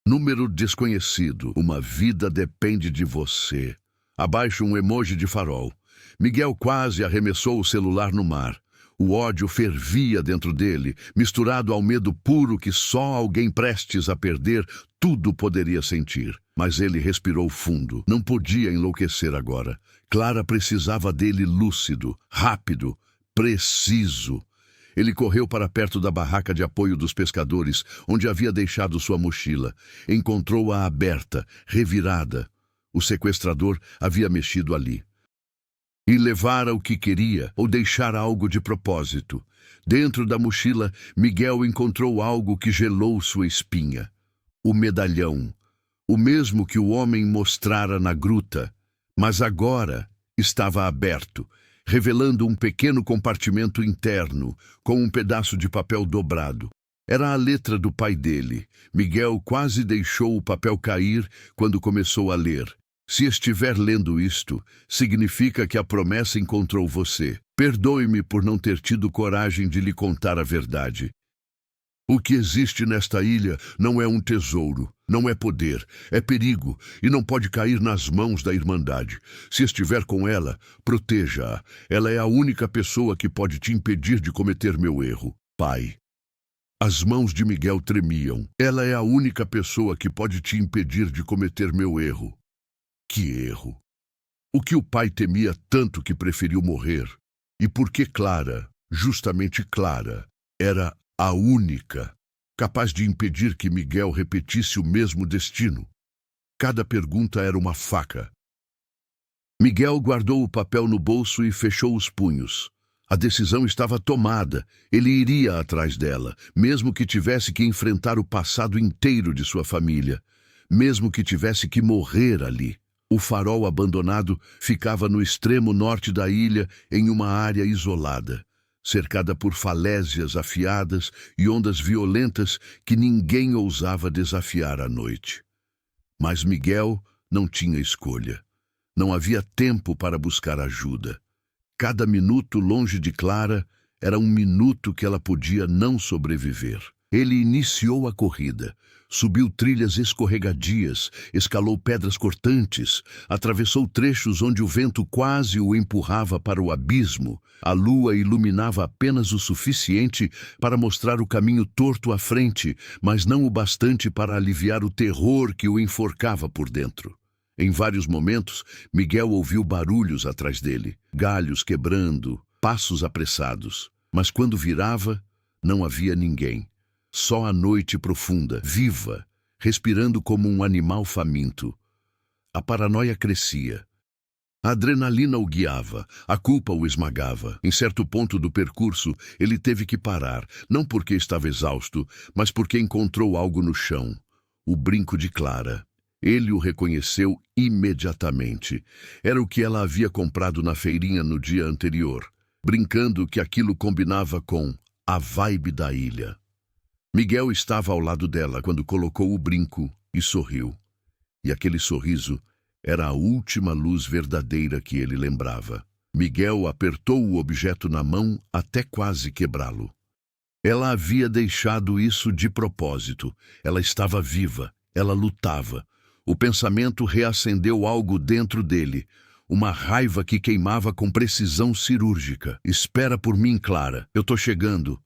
Número desconhecido. Uma vida depende de você. Abaixo um emoji de farol. Miguel quase arremessou o celular no mar. O ódio fervia dentro dele, misturado ao medo puro que só alguém prestes a perder tudo poderia sentir. Mas ele respirou fundo. Não podia enlouquecer agora. Clara precisava dele lúcido, rápido, preciso. Ele correu para perto da barraca de apoio dos pescadores, onde havia deixado sua mochila. Encontrou-a aberta, revirada. O sequestrador havia mexido ali. E levara o que queria, ou deixara algo de propósito. Dentro da mochila, Miguel encontrou algo que gelou sua espinha. O medalhão. O mesmo que o homem mostrara na gruta. Mas agora estava aberto, revelando um pequeno compartimento interno, com um pedaço de papel dobrado. Era a letra do pai dele. Miguel quase deixou o papel cair quando começou a ler. Se estiver lendo isto, significa que a promessa encontrou você. Perdoe-me por não ter tido coragem de lhe contar a verdade. O que existe nesta ilha não é um tesouro, não é poder, é perigo e não pode cair nas mãos da Irmandade. Se estiver com ela, proteja-a. Ela é a única pessoa que pode te impedir de cometer meu erro, pai. As mãos de Miguel tremiam. Ela é a única pessoa que pode te impedir de cometer meu erro. Que erro! O que o pai temia tanto que preferiu morrer? E por que Clara, justamente Clara, era a única capaz de impedir que Miguel repetisse o mesmo destino? Cada pergunta era uma faca. Miguel guardou o papel no bolso e fechou os punhos. A decisão estava tomada. Ele iria atrás dela, mesmo que tivesse que enfrentar o passado inteiro de sua família, mesmo que tivesse que morrer ali. O farol abandonado ficava no extremo norte da ilha, em uma área isolada, cercada por falésias afiadas e ondas violentas que ninguém ousava desafiar à noite. Mas Miguel não tinha escolha. Não havia tempo para buscar ajuda. Cada minuto longe de Clara era um minuto que ela podia não sobreviver. Ele iniciou a corrida. Subiu trilhas escorregadias, escalou pedras cortantes, atravessou trechos onde o vento quase o empurrava para o abismo. A lua iluminava apenas o suficiente para mostrar o caminho torto à frente, mas não o bastante para aliviar o terror que o enforcava por dentro. Em vários momentos, Miguel ouviu barulhos atrás dele, galhos quebrando, passos apressados. Mas quando virava, não havia ninguém. Só a noite profunda, viva, respirando como um animal faminto. A paranoia crescia. A adrenalina o guiava, a culpa o esmagava. Em certo ponto do percurso, ele teve que parar, não porque estava exausto, mas porque encontrou algo no chão. O brinco de Clara. Ele o reconheceu imediatamente. Era o que ela havia comprado na feirinha no dia anterior. brincando que aquilo combinava com a vibe da ilha. Miguel estava ao lado dela quando colocou o brinco e sorriu. E aquele sorriso era a última luz verdadeira que ele lembrava. Miguel apertou o objeto na mão até quase quebrá-lo. Ela havia deixado isso de propósito. Ela estava viva, ela lutava. O pensamento reacendeu algo dentro dele, uma raiva que queimava com precisão cirúrgica. Espera por mim, Clara, eu tô chegando.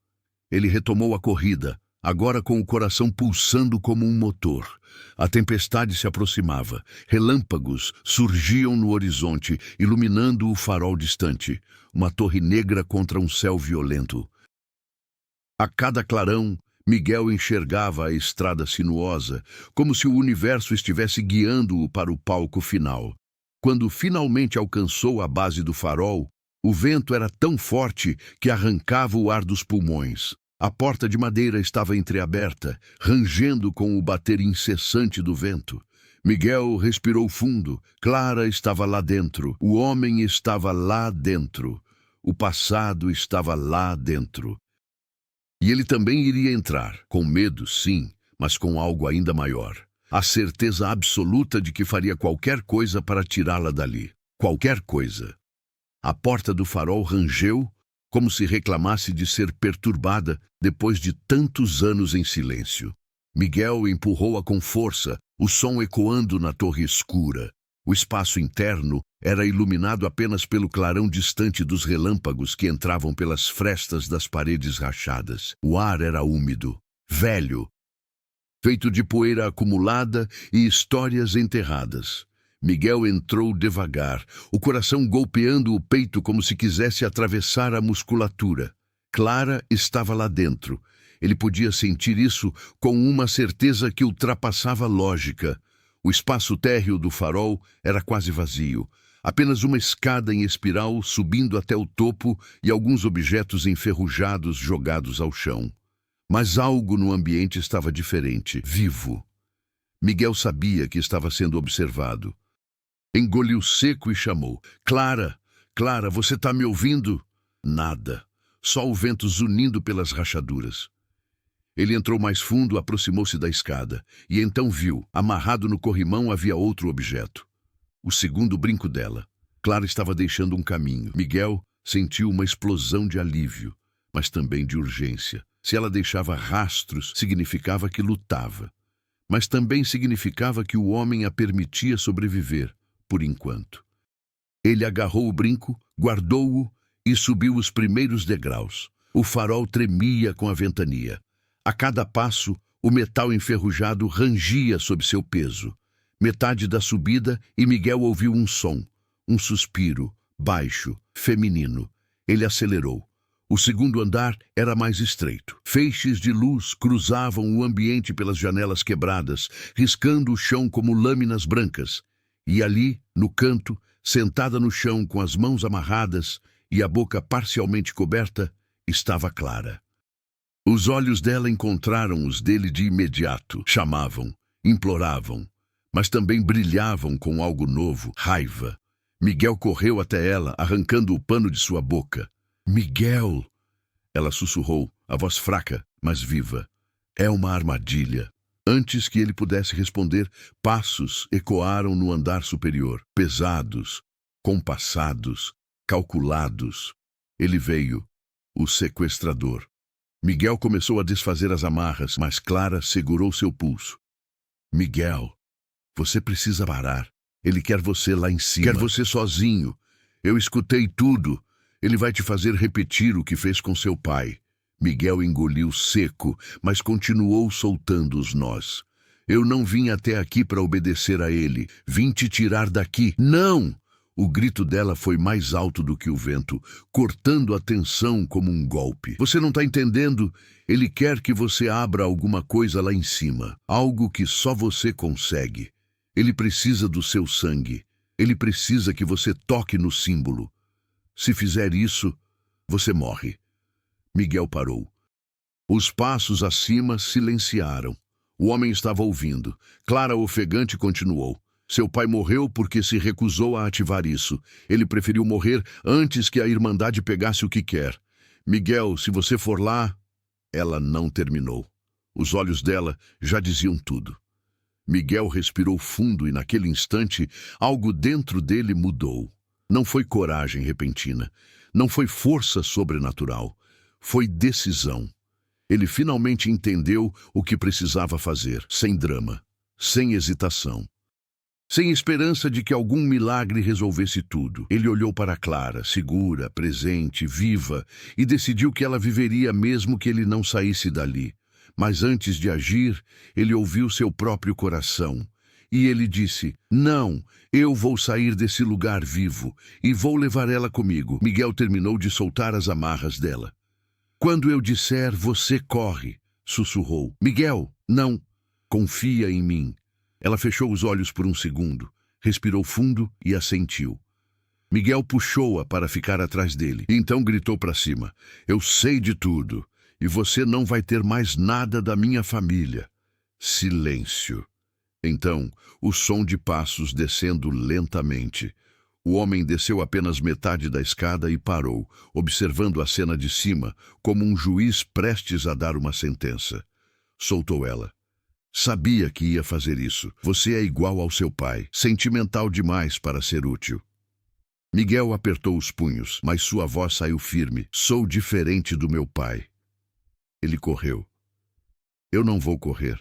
Ele retomou a corrida, agora com o coração pulsando como um motor. A tempestade se aproximava. Relâmpagos surgiam no horizonte, iluminando o farol distante. Uma torre negra contra um céu violento. A cada clarão, Miguel enxergava a estrada sinuosa, como se o universo estivesse guiando-o para o palco final. Quando finalmente alcançou a base do farol, o vento era tão forte que arrancava o ar dos pulmões. A porta de madeira estava entreaberta, rangendo com o bater incessante do vento. Miguel respirou fundo. Clara estava lá dentro. O homem estava lá dentro. O passado estava lá dentro. E ele também iria entrar, com medo, sim, mas com algo ainda maior. A certeza absoluta de que faria qualquer coisa para tirá-la dali. Qualquer coisa. A porta do farol rangeu, como se reclamasse de ser perturbada depois de tantos anos em silêncio. Miguel empurrou-a com força, o som ecoando na torre escura. O espaço interno era iluminado apenas pelo clarão distante dos relâmpagos que entravam pelas frestas das paredes rachadas. O ar era úmido, velho, feito de poeira acumulada e histórias enterradas. Miguel entrou devagar, o coração golpeando o peito como se quisesse atravessar a musculatura. Clara estava lá dentro. Ele podia sentir isso com uma certeza que ultrapassava a lógica. O espaço térreo do farol era quase vazio. Apenas uma escada em espiral subindo até o topo e alguns objetos enferrujados jogados ao chão. Mas algo no ambiente estava diferente, vivo. Miguel sabia que estava sendo observado. Engoliu seco e chamou. Clara, Clara, você está me ouvindo? Nada. Só o vento zunindo pelas rachaduras. Ele entrou mais fundo, aproximou-se da escada, e então viu, amarrado no corrimão havia outro objeto. O segundo brinco dela. Clara estava deixando um caminho. Miguel sentiu uma explosão de alívio, mas também de urgência. Se ela deixava rastros, significava que lutava. Mas também significava que o homem a permitia sobreviver, por enquanto. Ele agarrou o brinco, guardou-o e subiu os primeiros degraus. O farol tremia com a ventania. A cada passo, o metal enferrujado rangia sob seu peso. Metade da subida e Miguel ouviu um som, um suspiro, baixo, feminino. Ele acelerou. O segundo andar era mais estreito. Feixes de luz cruzavam o ambiente pelas janelas quebradas, riscando o chão como lâminas brancas. E ali, no canto, sentada no chão com as mãos amarradas e a boca parcialmente coberta, estava Clara. Os olhos dela encontraram os dele de imediato. Chamavam, imploravam, mas também brilhavam com algo novo, raiva. Miguel correu até ela, arrancando o pano de sua boca. Miguel! Ela sussurrou, a voz fraca, mas viva. É uma armadilha. Antes que ele pudesse responder, passos ecoaram no andar superior, pesados, compassados, calculados. Ele veio, o sequestrador. Miguel começou a desfazer as amarras, mas Clara segurou seu pulso. Miguel, você precisa parar. Ele quer você lá em cima. Quer você sozinho. Eu escutei tudo. Ele vai te fazer repetir o que fez com seu pai. Miguel engoliu seco, mas continuou soltando os nós. Eu não vim até aqui para obedecer a ele. Vim te tirar daqui. Não! O grito dela foi mais alto do que o vento, cortando a tensão como um golpe. Você não está entendendo? Ele quer que você abra alguma coisa lá em cima. Algo que só você consegue. Ele precisa do seu sangue. Ele precisa que você toque no símbolo. Se fizer isso, você morre. Miguel parou. Os passos acima silenciaram. O homem estava ouvindo. Clara, ofegante, continuou. Seu pai morreu porque se recusou a ativar isso. Ele preferiu morrer antes que a Irmandade pegasse o que quer. Miguel, se você for lá... Ela não terminou. Os olhos dela já diziam tudo. Miguel respirou fundo e, naquele instante, algo dentro dele mudou. Não foi coragem repentina. Não foi força sobrenatural. Foi decisão. Ele finalmente entendeu o que precisava fazer, sem drama, sem hesitação. Sem esperança de que algum milagre resolvesse tudo. Ele olhou para Clara, segura, presente, viva, e decidiu que ela viveria mesmo que ele não saísse dali. Mas antes de agir, ele ouviu seu próprio coração. E ele disse, não, eu vou sair desse lugar vivo, e vou levar ela comigo. Miguel terminou de soltar as amarras dela. Quando eu disser, você corre, sussurrou. Miguel, não, confia em mim. Ela fechou os olhos por um segundo, respirou fundo e assentiu. Miguel puxou-a para ficar atrás dele, e então gritou para cima, eu sei de tudo, e você não vai ter mais nada da minha família. Silêncio. Então, o som de passos descendo lentamente. O homem desceu apenas metade da escada e parou, observando a cena de cima, como um juiz prestes a dar uma sentença. Soltou ela. Sabia que ia fazer isso. Você é igual ao seu pai, sentimental demais para ser útil. Miguel apertou os punhos, mas sua voz saiu firme. Sou diferente do meu pai. Ele correu. Eu não vou correr.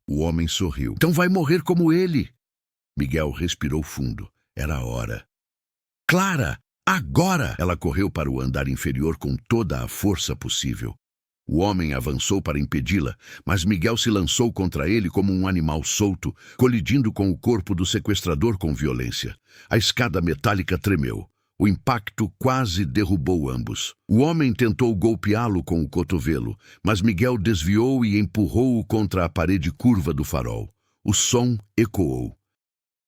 O homem sorriu. Então vai morrer como ele. Miguel respirou fundo. Era a hora. Clara, agora! Ela correu para o andar inferior com toda a força possível. O homem avançou para impedi-la, mas Miguel se lançou contra ele como um animal solto, colidindo com o corpo do sequestrador com violência. A escada metálica tremeu. O impacto quase derrubou ambos. O homem tentou golpeá-lo com o cotovelo, mas Miguel desviou e empurrou-o contra a parede curva do farol. O som ecoou.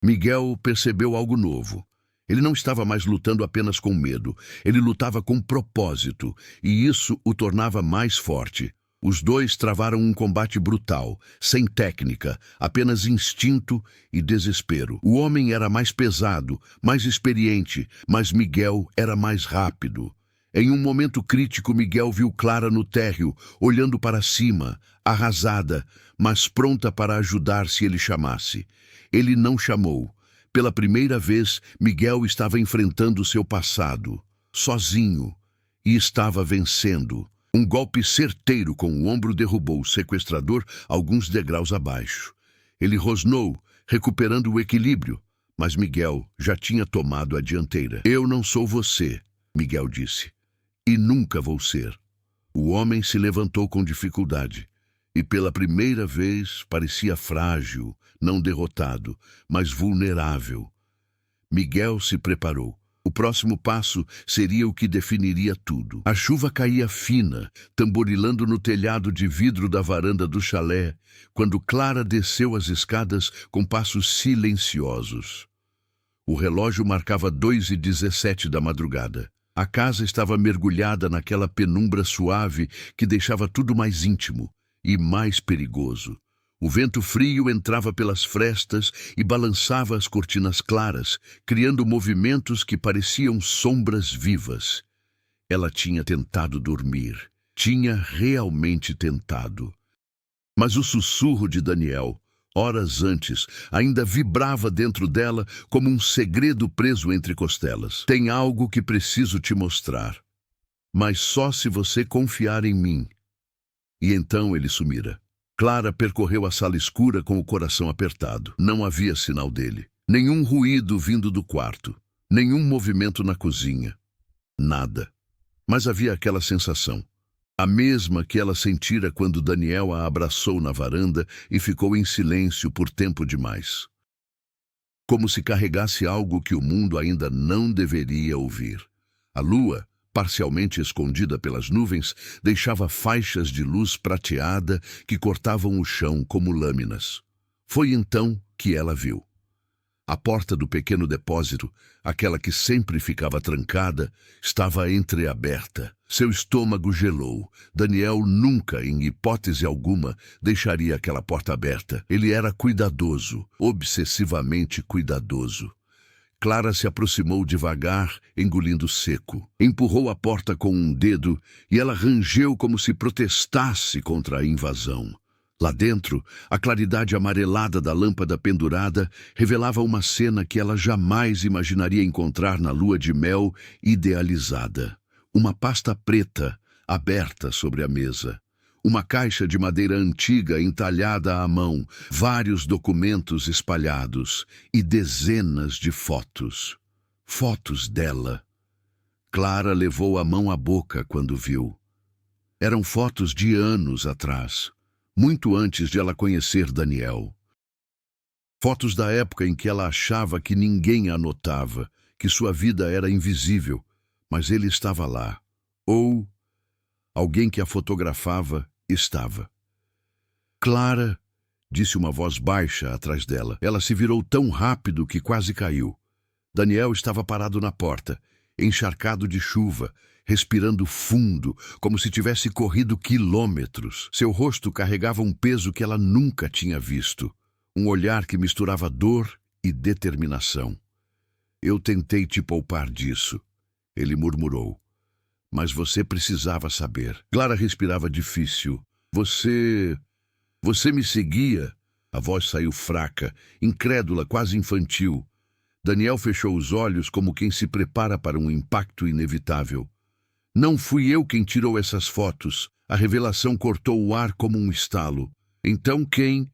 Miguel percebeu algo novo. Ele não estava mais lutando apenas com medo. Ele lutava com propósito, e isso o tornava mais forte. Os dois travaram um combate brutal, sem técnica, apenas instinto e desespero. O homem era mais pesado, mais experiente, mas Miguel era mais rápido. Em um momento crítico, Miguel viu Clara no térreo, olhando para cima, arrasada, mas pronta para ajudar se ele chamasse. Ele não chamou. Pela primeira vez, Miguel estava enfrentando seu passado, sozinho, e estava vencendo. Um golpe certeiro com o ombro derrubou o sequestrador alguns degraus abaixo. Ele rosnou, recuperando o equilíbrio, mas Miguel já tinha tomado a dianteira. Eu não sou você, Miguel disse, e nunca vou ser. O homem se levantou com dificuldade. E pela primeira vez parecia frágil, não derrotado, mas vulnerável. Miguel se preparou. O próximo passo seria o que definiria tudo. A chuva caía fina, tamborilando no telhado de vidro da varanda do chalé, quando Clara desceu as escadas com passos silenciosos. O relógio marcava 2h17 da madrugada. A casa estava mergulhada naquela penumbra suave que deixava tudo mais íntimo e mais perigoso. O vento frio entrava pelas frestas e balançava as cortinas claras, criando movimentos que pareciam sombras vivas. Ela tinha tentado dormir. Tinha realmente tentado. Mas o sussurro de Daniel, horas antes, ainda vibrava dentro dela como um segredo preso entre costelas. Tem algo que preciso te mostrar, mas só se você confiar em mim. E então ele sumira. Clara percorreu a sala escura com o coração apertado. Não havia sinal dele. Nenhum ruído vindo do quarto. Nenhum movimento na cozinha. Nada. Mas havia aquela sensação. A mesma que ela sentira quando Daniel a abraçou na varanda e ficou em silêncio por tempo demais. Como se carregasse algo que o mundo ainda não deveria ouvir. A lua, parcialmente escondida pelas nuvens, deixava faixas de luz prateada que cortavam o chão como lâminas. Foi então que ela viu. A porta do pequeno depósito, aquela que sempre ficava trancada, estava entreaberta. Seu estômago gelou. Daniel nunca, em hipótese alguma, deixaria aquela porta aberta. Ele era cuidadoso, obsessivamente cuidadoso. Clara se aproximou devagar, engolindo seco. Empurrou a porta com um dedo e ela rangeu como se protestasse contra a invasão. Lá dentro, a claridade amarelada da lâmpada pendurada revelava uma cena que ela jamais imaginaria encontrar na lua de mel idealizada. Uma pasta preta, aberta sobre a mesa. Uma caixa de madeira antiga entalhada à mão, vários documentos espalhados e dezenas de fotos. Fotos dela. Clara levou a mão à boca quando viu. Eram fotos de anos atrás. Muito antes de ela conhecer Daniel. Fotos da época em que ela achava que ninguém a notava, que sua vida era invisível, mas ele estava lá. Ou alguém que a fotografava estava. Clara, disse uma voz baixa atrás dela. Ela se virou tão rápido que quase caiu. Daniel estava parado na porta, encharcado de chuva, respirando fundo, como se tivesse corrido quilômetros. Seu rosto carregava um peso que ela nunca tinha visto. Um olhar que misturava dor e determinação. Eu tentei te poupar disso, ele murmurou. Mas você precisava saber. Clara respirava difícil. Você me seguia? A voz saiu fraca, incrédula, quase infantil. Daniel fechou os olhos como quem se prepara para um impacto inevitável. Não fui eu quem tirou essas fotos. A revelação cortou o ar como um estalo. Então quem?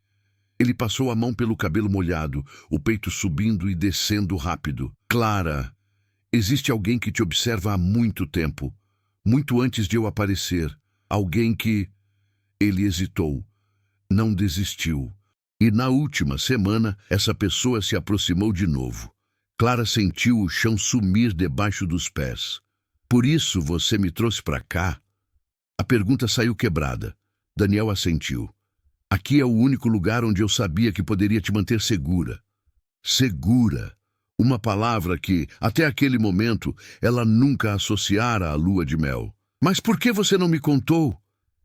Ele passou a mão pelo cabelo molhado, o peito subindo e descendo rápido. Clara, existe alguém que te observa há muito tempo. Muito antes de eu aparecer. Alguém que... Ele hesitou. Não desistiu. E na última semana, essa pessoa se aproximou de novo. Clara sentiu o chão sumir debaixo dos pés. Por isso você me trouxe para cá? A pergunta saiu quebrada. Daniel assentiu. Aqui é o único lugar onde eu sabia que poderia te manter segura. Segura. Uma palavra que, até aquele momento, ela nunca associara à lua de mel. Mas por que você não me contou?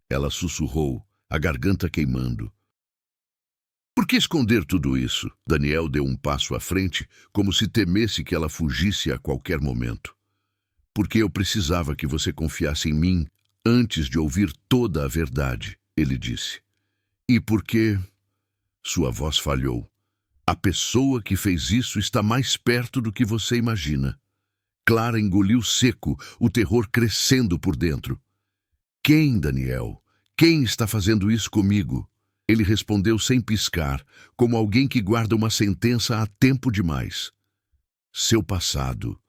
Ela sussurrou, a garganta queimando. Por que esconder tudo isso? Daniel deu um passo à frente, como se temesse que ela fugisse a qualquer momento. Porque eu precisava que você confiasse em mim antes de ouvir toda a verdade, ele disse. E porque... Sua voz falhou. A pessoa que fez isso está mais perto do que você imagina. Clara engoliu seco, o terror crescendo por dentro. Quem, Daniel? Quem está fazendo isso comigo? Ele respondeu sem piscar, como alguém que guarda uma sentença há tempo demais. Seu passado.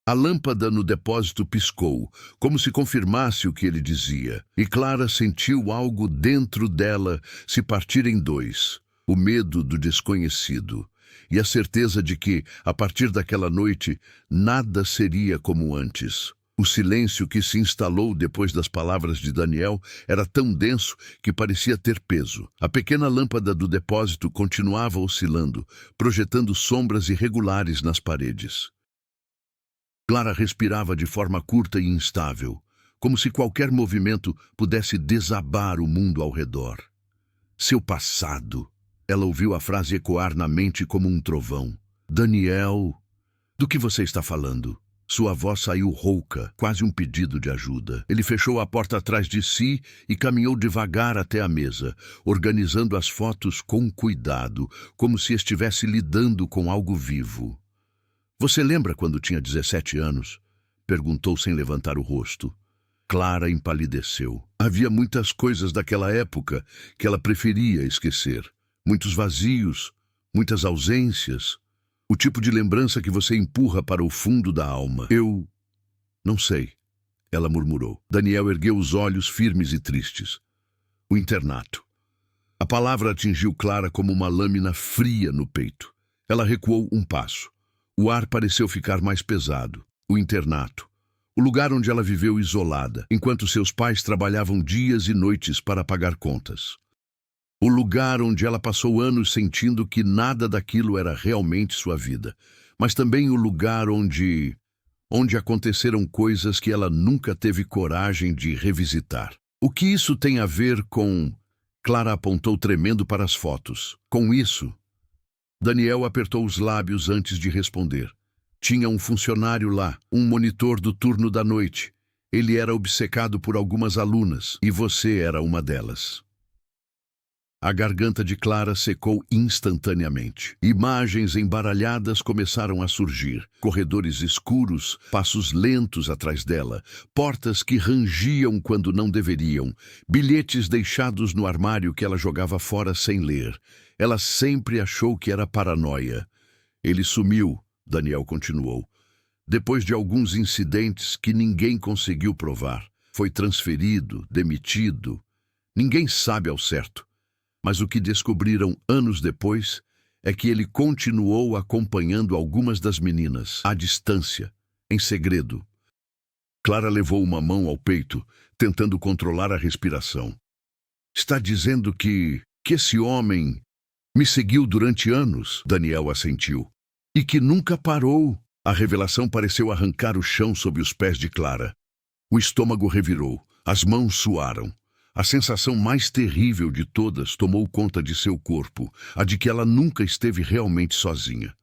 A lâmpada no depósito piscou, como se confirmasse o que ele dizia, e Clara sentiu algo dentro dela se partir em dois. O medo do desconhecido e a certeza de que, a partir daquela noite, nada seria como antes. O silêncio que se instalou depois das palavras de Daniel era tão denso que parecia ter peso. A pequena lâmpada do depósito continuava oscilando, projetando sombras irregulares nas paredes. Clara respirava de forma curta e instável, como se qualquer movimento pudesse desabar o mundo ao redor. Seu passado. Ela ouviu a frase ecoar na mente como um trovão. Daniel, do que você está falando? Sua voz saiu rouca, quase um pedido de ajuda. Ele fechou a porta atrás de si e caminhou devagar até a mesa, organizando as fotos com cuidado, como se estivesse lidando com algo vivo. Você lembra quando tinha 17 anos? Perguntou sem levantar o rosto. Clara empalideceu. Havia muitas coisas daquela época que ela preferia esquecer. Muitos vazios, muitas ausências. O tipo de lembrança que você empurra para o fundo da alma. Eu... não sei, ela murmurou. Daniel ergueu os olhos firmes e tristes. O internato. A palavra atingiu Clara como uma lâmina fria no peito. Ela recuou um passo. O ar pareceu ficar mais pesado. O internato. O lugar onde ela viveu isolada, enquanto seus pais trabalhavam dias e noites para pagar contas. O lugar onde ela passou anos sentindo que nada daquilo era realmente sua vida, mas também o lugar onde aconteceram coisas que ela nunca teve coragem de revisitar. O que isso tem a ver com... Clara apontou tremendo para as fotos. Com isso, Daniel apertou os lábios antes de responder. Tinha um funcionário lá, um monitor do turno da noite. Ele era obcecado por algumas alunas, e você era uma delas. A garganta de Clara secou instantaneamente. Imagens embaralhadas começaram a surgir. Corredores escuros, passos lentos atrás dela, portas que rangiam quando não deveriam, bilhetes deixados no armário que ela jogava fora sem ler. Ela sempre achou que era paranoia. Ele sumiu, Daniel continuou, depois de alguns incidentes que ninguém conseguiu provar. Foi transferido, demitido. Ninguém sabe ao certo. Mas o que descobriram anos depois é que ele continuou acompanhando algumas das meninas, à distância, em segredo. Clara levou uma mão ao peito, tentando controlar a respiração. Está dizendo que esse homem me seguiu durante anos, Daniel assentiu, e que nunca parou. A revelação pareceu arrancar o chão sob os pés de Clara. O estômago revirou, as mãos suaram. A sensação mais terrível de todas tomou conta de seu corpo, a de que ela nunca esteve realmente sozinha.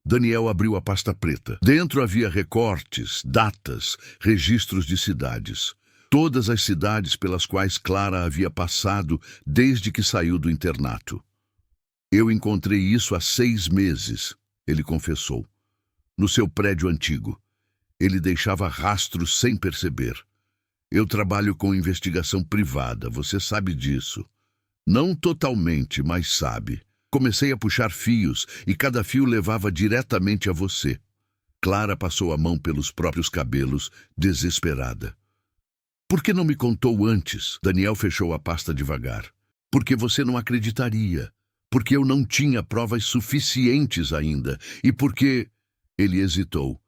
Daniel abriu a pasta preta. Dentro havia recortes, datas, registros de cidades. Todas as cidades pelas quais Clara havia passado desde que saiu do internato. Eu encontrei isso há 6 meses, ele confessou. No seu prédio antigo. Ele deixava rastros sem perceber. Eu trabalho com investigação privada, você sabe disso. Não totalmente, mas sabe. Comecei a puxar fios e cada fio levava diretamente a você. Clara passou a mão pelos próprios cabelos, desesperada. Por que não me contou antes? Daniel fechou a pasta devagar. Porque você não acreditaria. Porque eu não tinha provas suficientes ainda. E porque... Ele hesitou.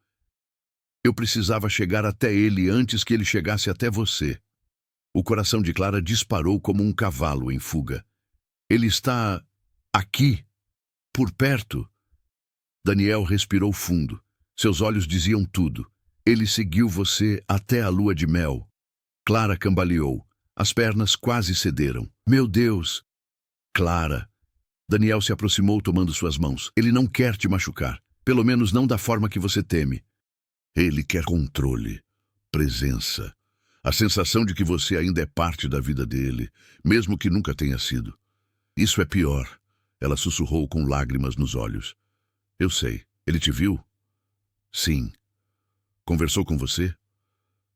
Eu precisava chegar até ele antes que ele chegasse até você. O coração de Clara disparou como um cavalo em fuga. Ele está... aqui, por perto. Daniel respirou fundo. Seus olhos diziam tudo. Ele seguiu você até a lua de mel. Clara cambaleou. As pernas quase cederam. Meu Deus! Clara! Daniel se aproximou tomando suas mãos. Ele não quer te machucar. Pelo menos não da forma que você teme. Ele quer controle, presença, a sensação de que você ainda é parte da vida dele, mesmo que nunca tenha sido. Isso é pior, ela sussurrou com lágrimas nos olhos. Eu sei. Ele te viu? Sim. Conversou com você?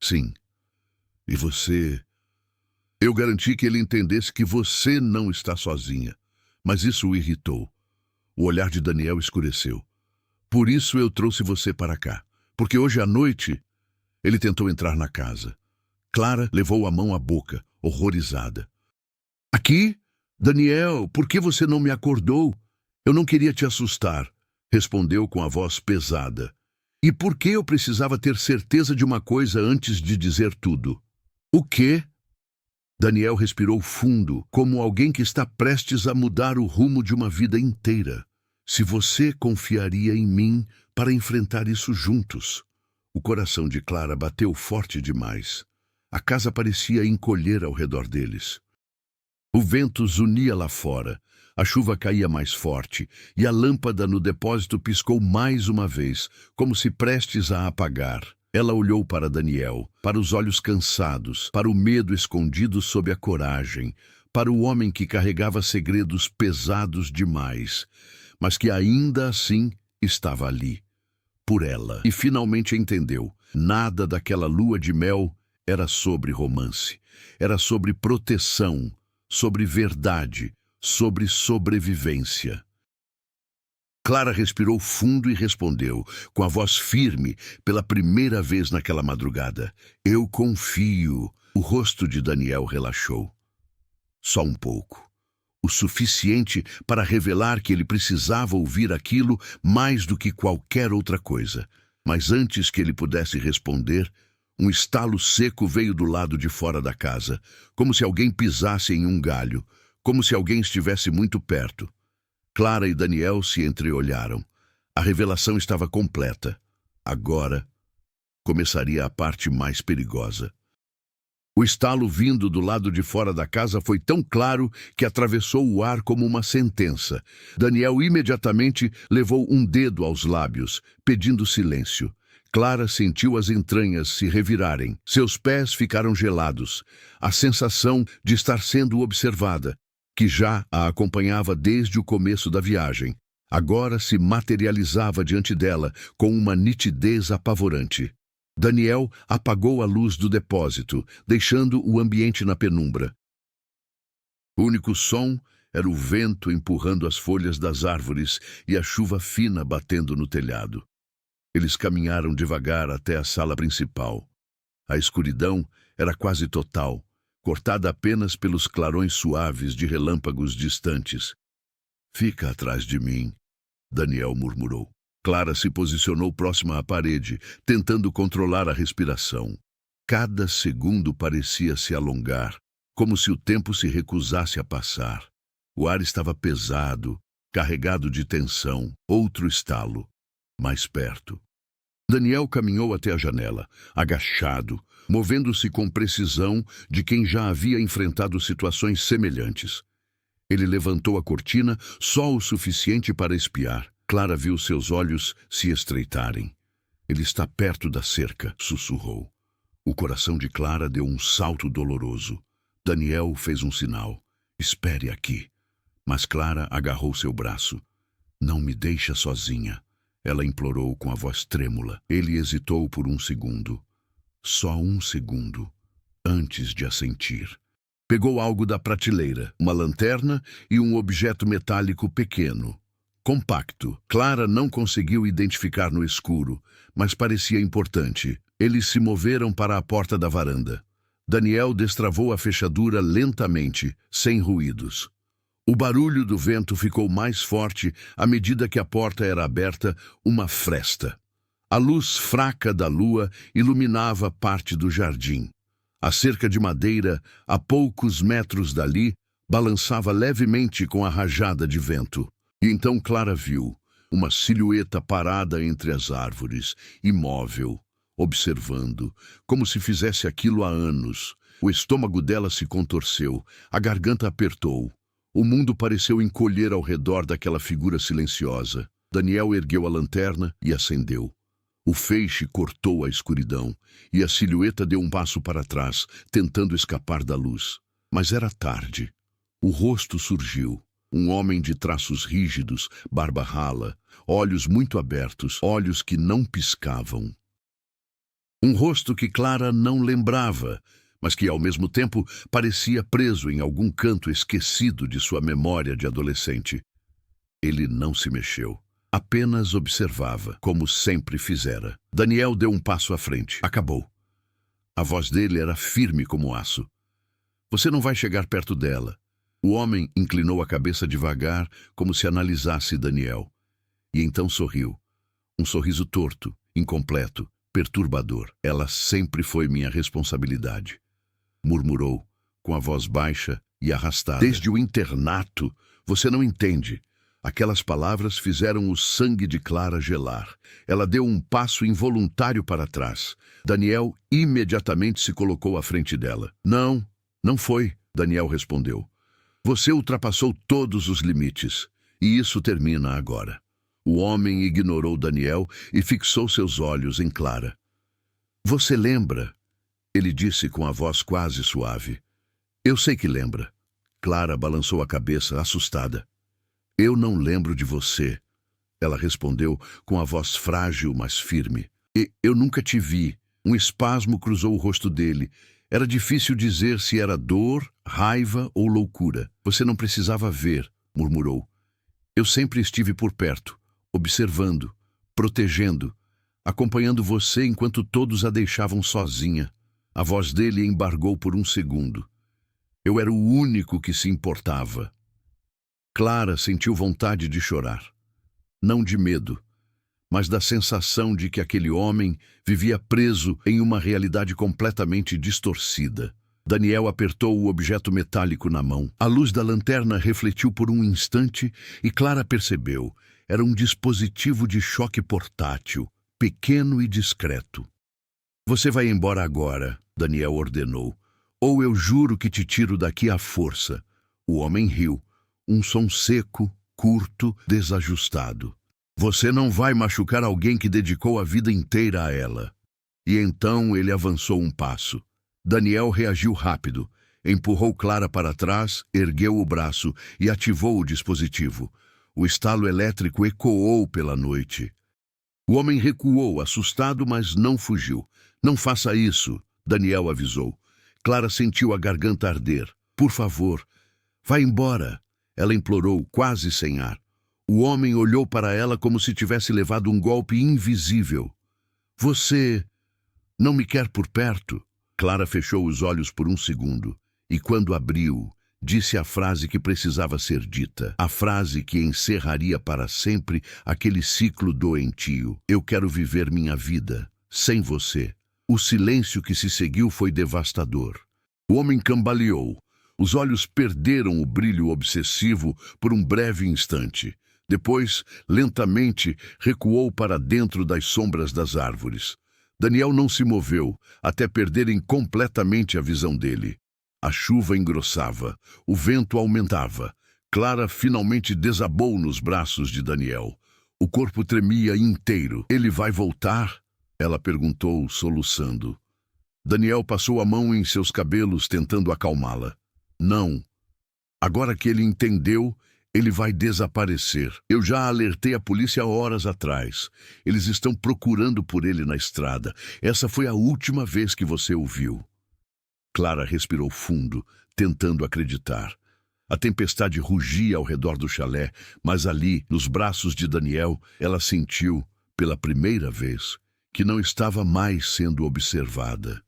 Sim. E você... Eu garanti que ele entendesse que você não está sozinha, mas isso o irritou. O olhar de Daniel escureceu. Por isso eu trouxe você para cá. Porque hoje à noite, ele tentou entrar na casa. Clara levou a mão à boca, horrorizada. Aqui? Daniel, por que você não me acordou? Eu não queria te assustar, respondeu com a voz pesada. E por que eu precisava ter certeza de uma coisa antes de dizer tudo? O quê? Daniel respirou fundo, como alguém que está prestes a mudar o rumo de uma vida inteira. Se você confiaria em mim para enfrentar isso juntos. O coração de Clara bateu forte demais. A casa parecia encolher ao redor deles. O vento zunia lá fora, a chuva caía mais forte e a lâmpada no depósito piscou mais uma vez, como se prestes a apagar. Ela olhou para Daniel, para os olhos cansados, para o medo escondido sob a coragem, para o homem que carregava segredos pesados demais, mas que ainda assim estava ali, por ela. E finalmente entendeu. Nada daquela lua de mel era sobre romance. Era sobre proteção, sobre verdade, sobre sobrevivência. Clara respirou fundo e respondeu, com a voz firme, pela primeira vez naquela madrugada. Eu confio. O rosto de Daniel relaxou. Só um pouco. O suficiente para revelar que ele precisava ouvir aquilo mais do que qualquer outra coisa. Mas antes que ele pudesse responder, um estalo seco veio do lado de fora da casa, como se alguém pisasse em um galho, como se alguém estivesse muito perto. Clara e Daniel se entreolharam. A revelação estava completa. Agora começaria a parte mais perigosa. O estalo vindo do lado de fora da casa foi tão claro que atravessou o ar como uma sentença. Daniel imediatamente levou um dedo aos lábios, pedindo silêncio. Clara sentiu as entranhas se revirarem. Seus pés ficaram gelados. A sensação de estar sendo observada, que já a acompanhava desde o começo da viagem, agora se materializava diante dela com uma nitidez apavorante. Daniel apagou a luz do depósito, deixando o ambiente na penumbra. O único som era o vento empurrando as folhas das árvores e a chuva fina batendo no telhado. Eles caminharam devagar até a sala principal. A escuridão era quase total, cortada apenas pelos clarões suaves de relâmpagos distantes. "Fica atrás de mim", Daniel murmurou. Clara se posicionou próxima à parede, tentando controlar a respiração. Cada segundo parecia se alongar, como se o tempo se recusasse a passar. O ar estava pesado, carregado de tensão. Outro estalo, mais perto. Daniel caminhou até a janela, agachado, movendo-se com precisão de quem já havia enfrentado situações semelhantes. Ele levantou a cortina só o suficiente para espiar. Clara viu seus olhos se estreitarem. "Ele está perto da cerca", sussurrou. O coração de Clara deu um salto doloroso. Daniel fez um sinal. "Espere aqui." Mas Clara agarrou seu braço. "Não me deixa sozinha", ela implorou com a voz trêmula. Ele hesitou por um segundo. Só um segundo, antes de assentir. Pegou algo da prateleira, uma lanterna e um objeto metálico pequeno, compacto. Clara não conseguiu identificar no escuro, mas parecia importante. Eles se moveram para a porta da varanda. Daniel destravou a fechadura lentamente, sem ruídos. O barulho do vento ficou mais forte à medida que a porta era aberta, uma fresta. A luz fraca da lua iluminava parte do jardim. A cerca de madeira, a poucos metros dali, balançava levemente com a rajada de vento. E então Clara viu uma silhueta parada entre as árvores, imóvel, observando, como se fizesse aquilo há anos. O estômago dela se contorceu, a garganta apertou. O mundo pareceu encolher ao redor daquela figura silenciosa. Daniel ergueu a lanterna e acendeu. O feixe cortou a escuridão, e a silhueta deu um passo para trás, tentando escapar da luz. Mas era tarde. O rosto surgiu. Um homem de traços rígidos, barba rala, olhos muito abertos, olhos que não piscavam. Um rosto que Clara não lembrava, mas que ao mesmo tempo parecia preso em algum canto esquecido de sua memória de adolescente. Ele não se mexeu. Apenas observava, como sempre fizera. Daniel deu um passo à frente. Acabou. A voz dele era firme como aço. "Você não vai chegar perto dela." O homem inclinou a cabeça devagar, como se analisasse Daniel. E então sorriu. Um sorriso torto, incompleto, perturbador. "Ela sempre foi minha responsabilidade", murmurou, com a voz baixa e arrastada. "Desde o internato, você não entende." Aquelas palavras fizeram o sangue de Clara gelar. Ela deu um passo involuntário para trás. Daniel imediatamente se colocou à frente dela. Não foi", Daniel respondeu. "Você ultrapassou todos os limites, e isso termina agora." O homem ignorou Daniel e fixou seus olhos em Clara. "Você lembra?" ele disse com a voz quase suave. "Eu sei que lembra." Clara balançou a cabeça, assustada. "Eu não lembro de você", ela respondeu com a voz frágil, mas firme. Eu nunca te vi." Um espasmo cruzou o rosto dele. Era difícil dizer se era dor, raiva ou loucura. "Você não precisava ver", murmurou. "Eu sempre estive por perto, observando, protegendo, acompanhando você enquanto todos a deixavam sozinha." A voz dele embargou por um segundo. "Eu era o único que se importava." Clara sentiu vontade de chorar. Não de medo, mas da sensação de que aquele homem vivia preso em uma realidade completamente distorcida. Daniel apertou o objeto metálico na mão. A luz da lanterna refletiu por um instante e Clara percebeu. Era um dispositivo de choque portátil, pequeno e discreto. Você vai embora agora, Daniel ordenou, ou eu juro que te tiro daqui à força. O homem riu, um som seco, curto, desajustado. Você não vai machucar alguém que dedicou a vida inteira a ela. E então ele avançou um passo. Daniel reagiu rápido, empurrou Clara para trás, ergueu o braço e ativou o dispositivo. O estalo elétrico ecoou pela noite. O homem recuou, assustado, mas não fugiu. Não faça isso, Daniel avisou. Clara sentiu a garganta arder. Por favor, vá embora, ela implorou, quase sem ar. O homem olhou para ela como se tivesse levado um golpe invisível. Você não me quer por perto? Clara fechou os olhos por um segundo, e quando abriu, disse a frase que precisava ser dita, a frase que encerraria para sempre aquele ciclo doentio. Eu quero viver minha vida, sem você. O silêncio que se seguiu foi devastador. O homem cambaleou. Os olhos perderam o brilho obsessivo por um breve instante. Depois, lentamente, recuou para dentro das sombras das árvores. Daniel não se moveu, até perderem completamente a visão dele. A chuva engrossava, o vento aumentava. Clara finalmente desabou nos braços de Daniel. O corpo tremia inteiro. Ele vai voltar? Ela perguntou, soluçando. Daniel passou a mão em seus cabelos, tentando acalmá-la. Não. Agora que ele entendeu, ele vai desaparecer. Eu já alertei a polícia horas atrás. Eles estão procurando por ele na estrada. Essa foi a última vez que você o viu. Clara respirou fundo, tentando acreditar. A tempestade rugia ao redor do chalé, mas ali, nos braços de Daniel, ela sentiu, pela primeira vez, que não estava mais sendo observada,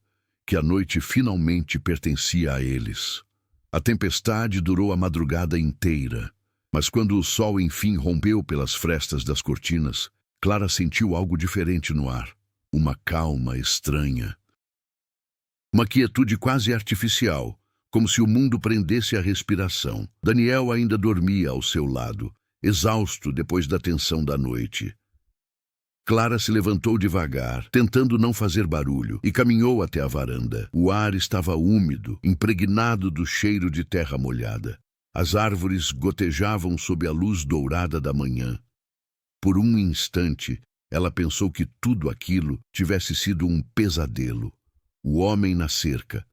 que a noite finalmente pertencia a eles. A tempestade durou a madrugada inteira. Mas quando o sol enfim rompeu pelas frestas das cortinas, Clara sentiu algo diferente no ar. Uma calma estranha. Uma quietude quase artificial, como se o mundo prendesse a respiração. Daniel ainda dormia ao seu lado, exausto depois da tensão da noite. Clara se levantou devagar, tentando não fazer barulho, e caminhou até a varanda. O ar estava úmido, impregnado do cheiro de terra molhada. As árvores gotejavam sob a luz dourada da manhã. Por um instante, ela pensou que tudo aquilo tivesse sido um pesadelo. O homem na cerca,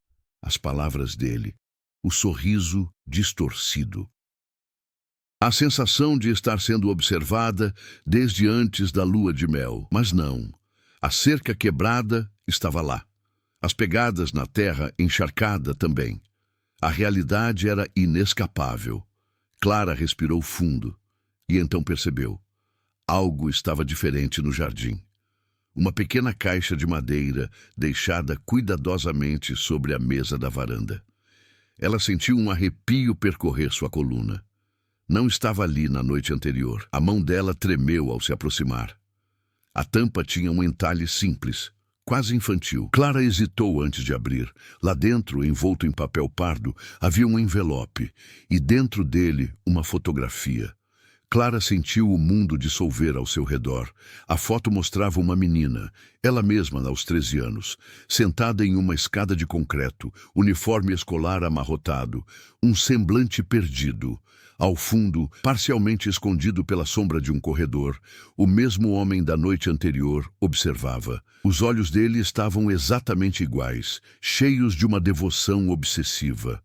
as palavras dele, o sorriso distorcido. A sensação de estar sendo observada desde antes da lua de mel. Mas não. A cerca quebrada estava lá. As pegadas na terra encharcada também. A realidade era inescapável. Clara respirou fundo e então percebeu. Algo estava diferente no jardim. Uma pequena caixa de madeira deixada cuidadosamente sobre a mesa da varanda. Ela sentiu um arrepio percorrer sua coluna. Não estava ali na noite anterior. A mão dela tremeu ao se aproximar. A tampa tinha um entalhe simples, quase infantil. Clara hesitou antes de abrir. Lá dentro, envolto em papel pardo, havia um envelope, e dentro dele uma fotografia. Clara sentiu o mundo dissolver ao seu redor. A foto mostrava uma menina, ela mesma aos 13 anos, sentada em uma escada de concreto, uniforme escolar amarrotado, um semblante perdido. Ao fundo, parcialmente escondido pela sombra de um corredor, o mesmo homem da noite anterior observava. Os olhos dele estavam exatamente iguais, cheios de uma devoção obsessiva.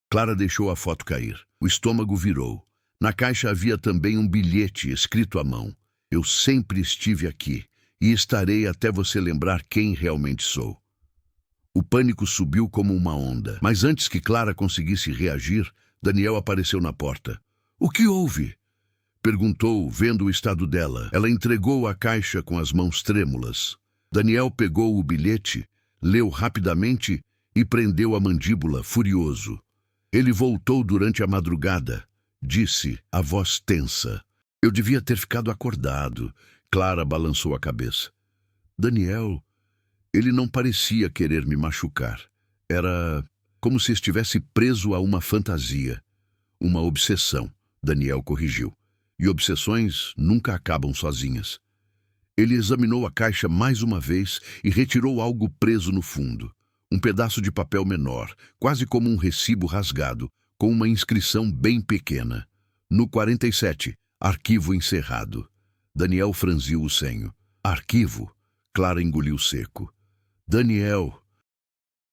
Clara deixou a foto cair. O estômago virou. Na caixa havia também um bilhete escrito à mão. Eu sempre estive aqui, e estarei até você lembrar quem realmente sou. O pânico subiu como uma onda, mas antes que Clara conseguisse reagir, Daniel apareceu na porta. O que houve? Perguntou, vendo o estado dela. Ela entregou a caixa com as mãos trêmulas. Daniel pegou o bilhete, leu rapidamente e prendeu a mandíbula, furioso. Ele voltou durante a madrugada. Disse, a voz tensa. Eu devia ter ficado acordado. Clara balançou a cabeça. Daniel, ele não parecia querer me machucar. Era como se estivesse preso a uma fantasia. Uma obsessão, Daniel corrigiu. E obsessões nunca acabam sozinhas. Ele examinou a caixa mais uma vez e retirou algo preso no fundo. Um pedaço de papel menor, quase como um recibo rasgado, com uma inscrição bem pequena. No 47, arquivo encerrado. Daniel franziu o senho. Arquivo? Clara engoliu seco. Daniel,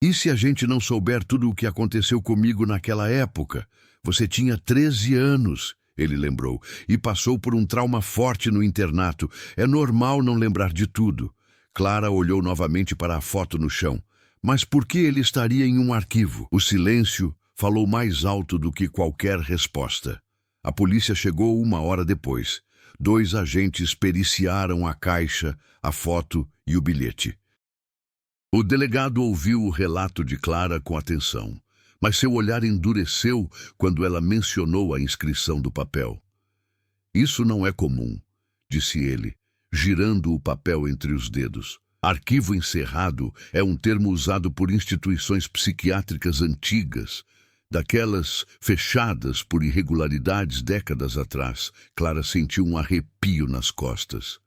e se a gente não souber tudo o que aconteceu comigo naquela época? Você tinha 13 anos, ele lembrou, e passou por um trauma forte no internato. É normal não lembrar de tudo. Clara olhou novamente para a foto no chão. Mas por que ele estaria em um arquivo? O silêncio falou mais alto do que qualquer resposta. A polícia chegou 1 hora depois. 2 agentes periciaram a caixa, a foto e o bilhete. O delegado ouviu o relato de Clara com atenção, mas seu olhar endureceu quando ela mencionou a inscrição do papel. Isso não é comum, disse ele, girando o papel entre os dedos. Arquivo encerrado é um termo usado por instituições psiquiátricas antigas, daquelas fechadas por irregularidades décadas atrás. Clara sentiu um arrepio nas costas.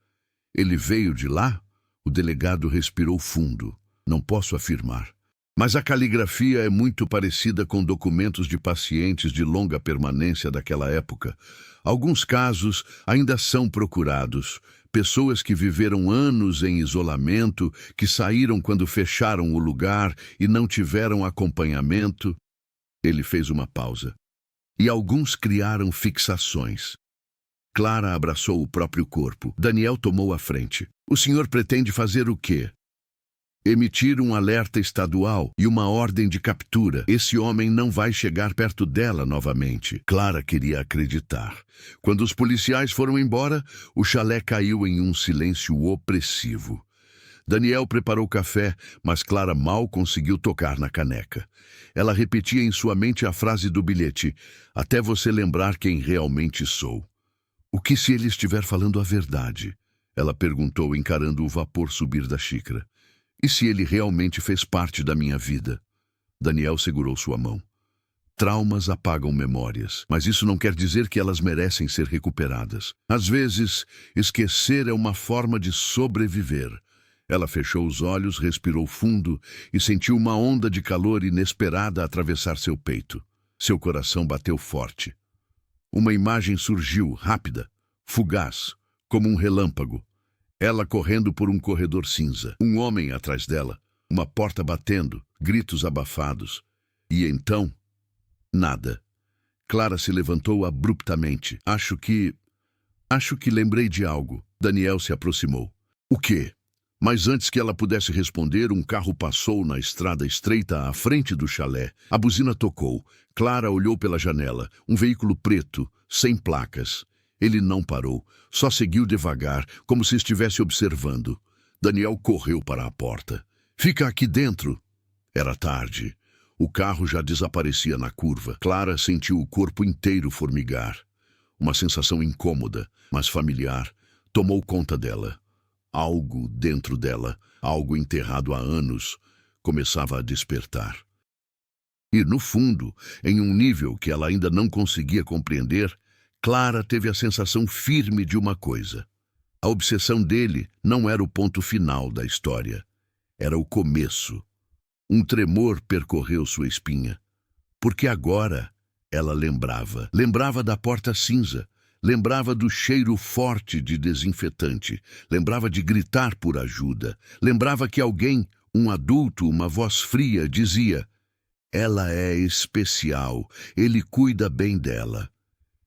Ele veio de lá? O delegado respirou fundo. Não posso afirmar. Mas a caligrafia é muito parecida com documentos de pacientes de longa permanência daquela época. Alguns casos ainda são procurados. Pessoas que viveram anos em isolamento, que saíram quando fecharam o lugar e não tiveram acompanhamento. Ele fez uma pausa. E alguns criaram fixações. Clara abraçou o próprio corpo. Daniel tomou a frente. O senhor pretende fazer o quê? Emitir um alerta estadual e uma ordem de captura. Esse homem não vai chegar perto dela novamente. Clara queria acreditar. Quando os policiais foram embora, o chalé caiu em um silêncio opressivo. Daniel preparou café, mas Clara mal conseguiu tocar na caneca. Ela repetia em sua mente a frase do bilhete: até você lembrar quem realmente sou. O que se ele estiver falando a verdade? Ela perguntou, encarando o vapor subir da xícara. E se ele realmente fez parte da minha vida? Daniel segurou sua mão. Traumas apagam memórias, mas isso não quer dizer que elas merecem ser recuperadas. Às vezes, esquecer é uma forma de sobreviver. Ela fechou os olhos, respirou fundo e sentiu uma onda de calor inesperada atravessar seu peito. Seu coração bateu forte. Uma imagem surgiu, rápida, fugaz, como um relâmpago. Ela correndo por um corredor cinza, um homem atrás dela, uma porta batendo, gritos abafados. E então, nada. Clara se levantou abruptamente. Acho que lembrei de algo. Daniel se aproximou. O quê? Mas antes que ela pudesse responder, um carro passou na estrada estreita à frente do chalé. A buzina tocou. Clara olhou pela janela. Um veículo preto, sem placas. Ele não parou, só seguiu devagar, como se estivesse observando. Daniel correu para a porta. Fica aqui dentro. Era tarde. O carro já desaparecia na curva. Clara sentiu o corpo inteiro formigar. Uma sensação incômoda, mas familiar, tomou conta dela. Algo dentro dela, algo enterrado há anos, começava a despertar. E, no fundo, em um nível que ela ainda não conseguia compreender, Clara teve a sensação firme de uma coisa. A obsessão dele não era o ponto final da história. Era o começo. Um tremor percorreu sua espinha. Porque agora ela lembrava. Lembrava da porta cinza. Lembrava do cheiro forte de desinfetante. Lembrava de gritar por ajuda. Lembrava que alguém, um adulto, uma voz fria, dizia: ela é especial, ele cuida bem dela.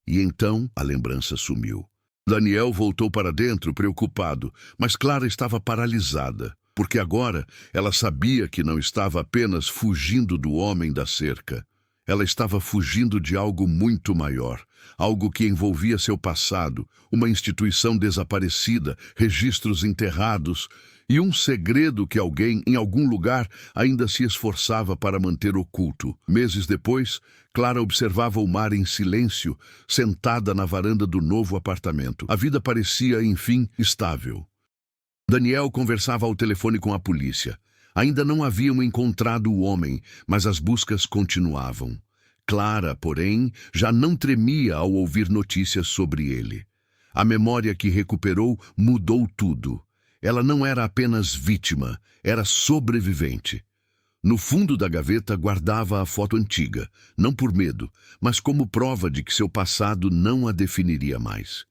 E então a lembrança sumiu. Daniel voltou para dentro, preocupado, mas Clara estava paralisada, porque agora ela sabia que não estava apenas fugindo do homem da cerca. Ela estava fugindo de algo muito maior, algo que envolvia seu passado, uma instituição desaparecida, registros enterrados e um segredo que alguém, em algum lugar, ainda se esforçava para manter oculto. Meses depois, Clara observava o mar em silêncio, sentada na varanda do novo apartamento. A vida parecia, enfim, estável. Daniel conversava ao telefone com a polícia. Ainda não haviam encontrado o homem, mas as buscas continuavam. Clara, porém, já não tremia ao ouvir notícias sobre ele. A memória que recuperou mudou tudo. Ela não era apenas vítima, era sobrevivente. No fundo da gaveta guardava a foto antiga, não por medo, mas como prova de que seu passado não a definiria mais.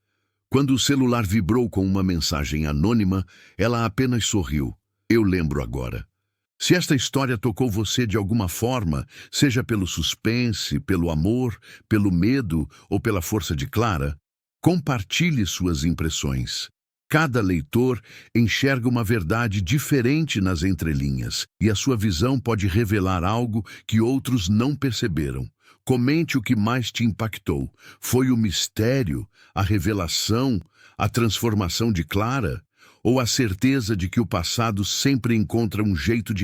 Quando o celular vibrou com uma mensagem anônima, ela apenas sorriu. Eu lembro agora. Se esta história tocou você de alguma forma, seja pelo suspense, pelo amor, pelo medo ou pela força de Clara, compartilhe suas impressões. Cada leitor enxerga uma verdade diferente nas entrelinhas, e a sua visão pode revelar algo que outros não perceberam. Comente o que mais te impactou. Foi o mistério, a revelação, a transformação de Clara? Ou a certeza de que o passado sempre encontra um jeito de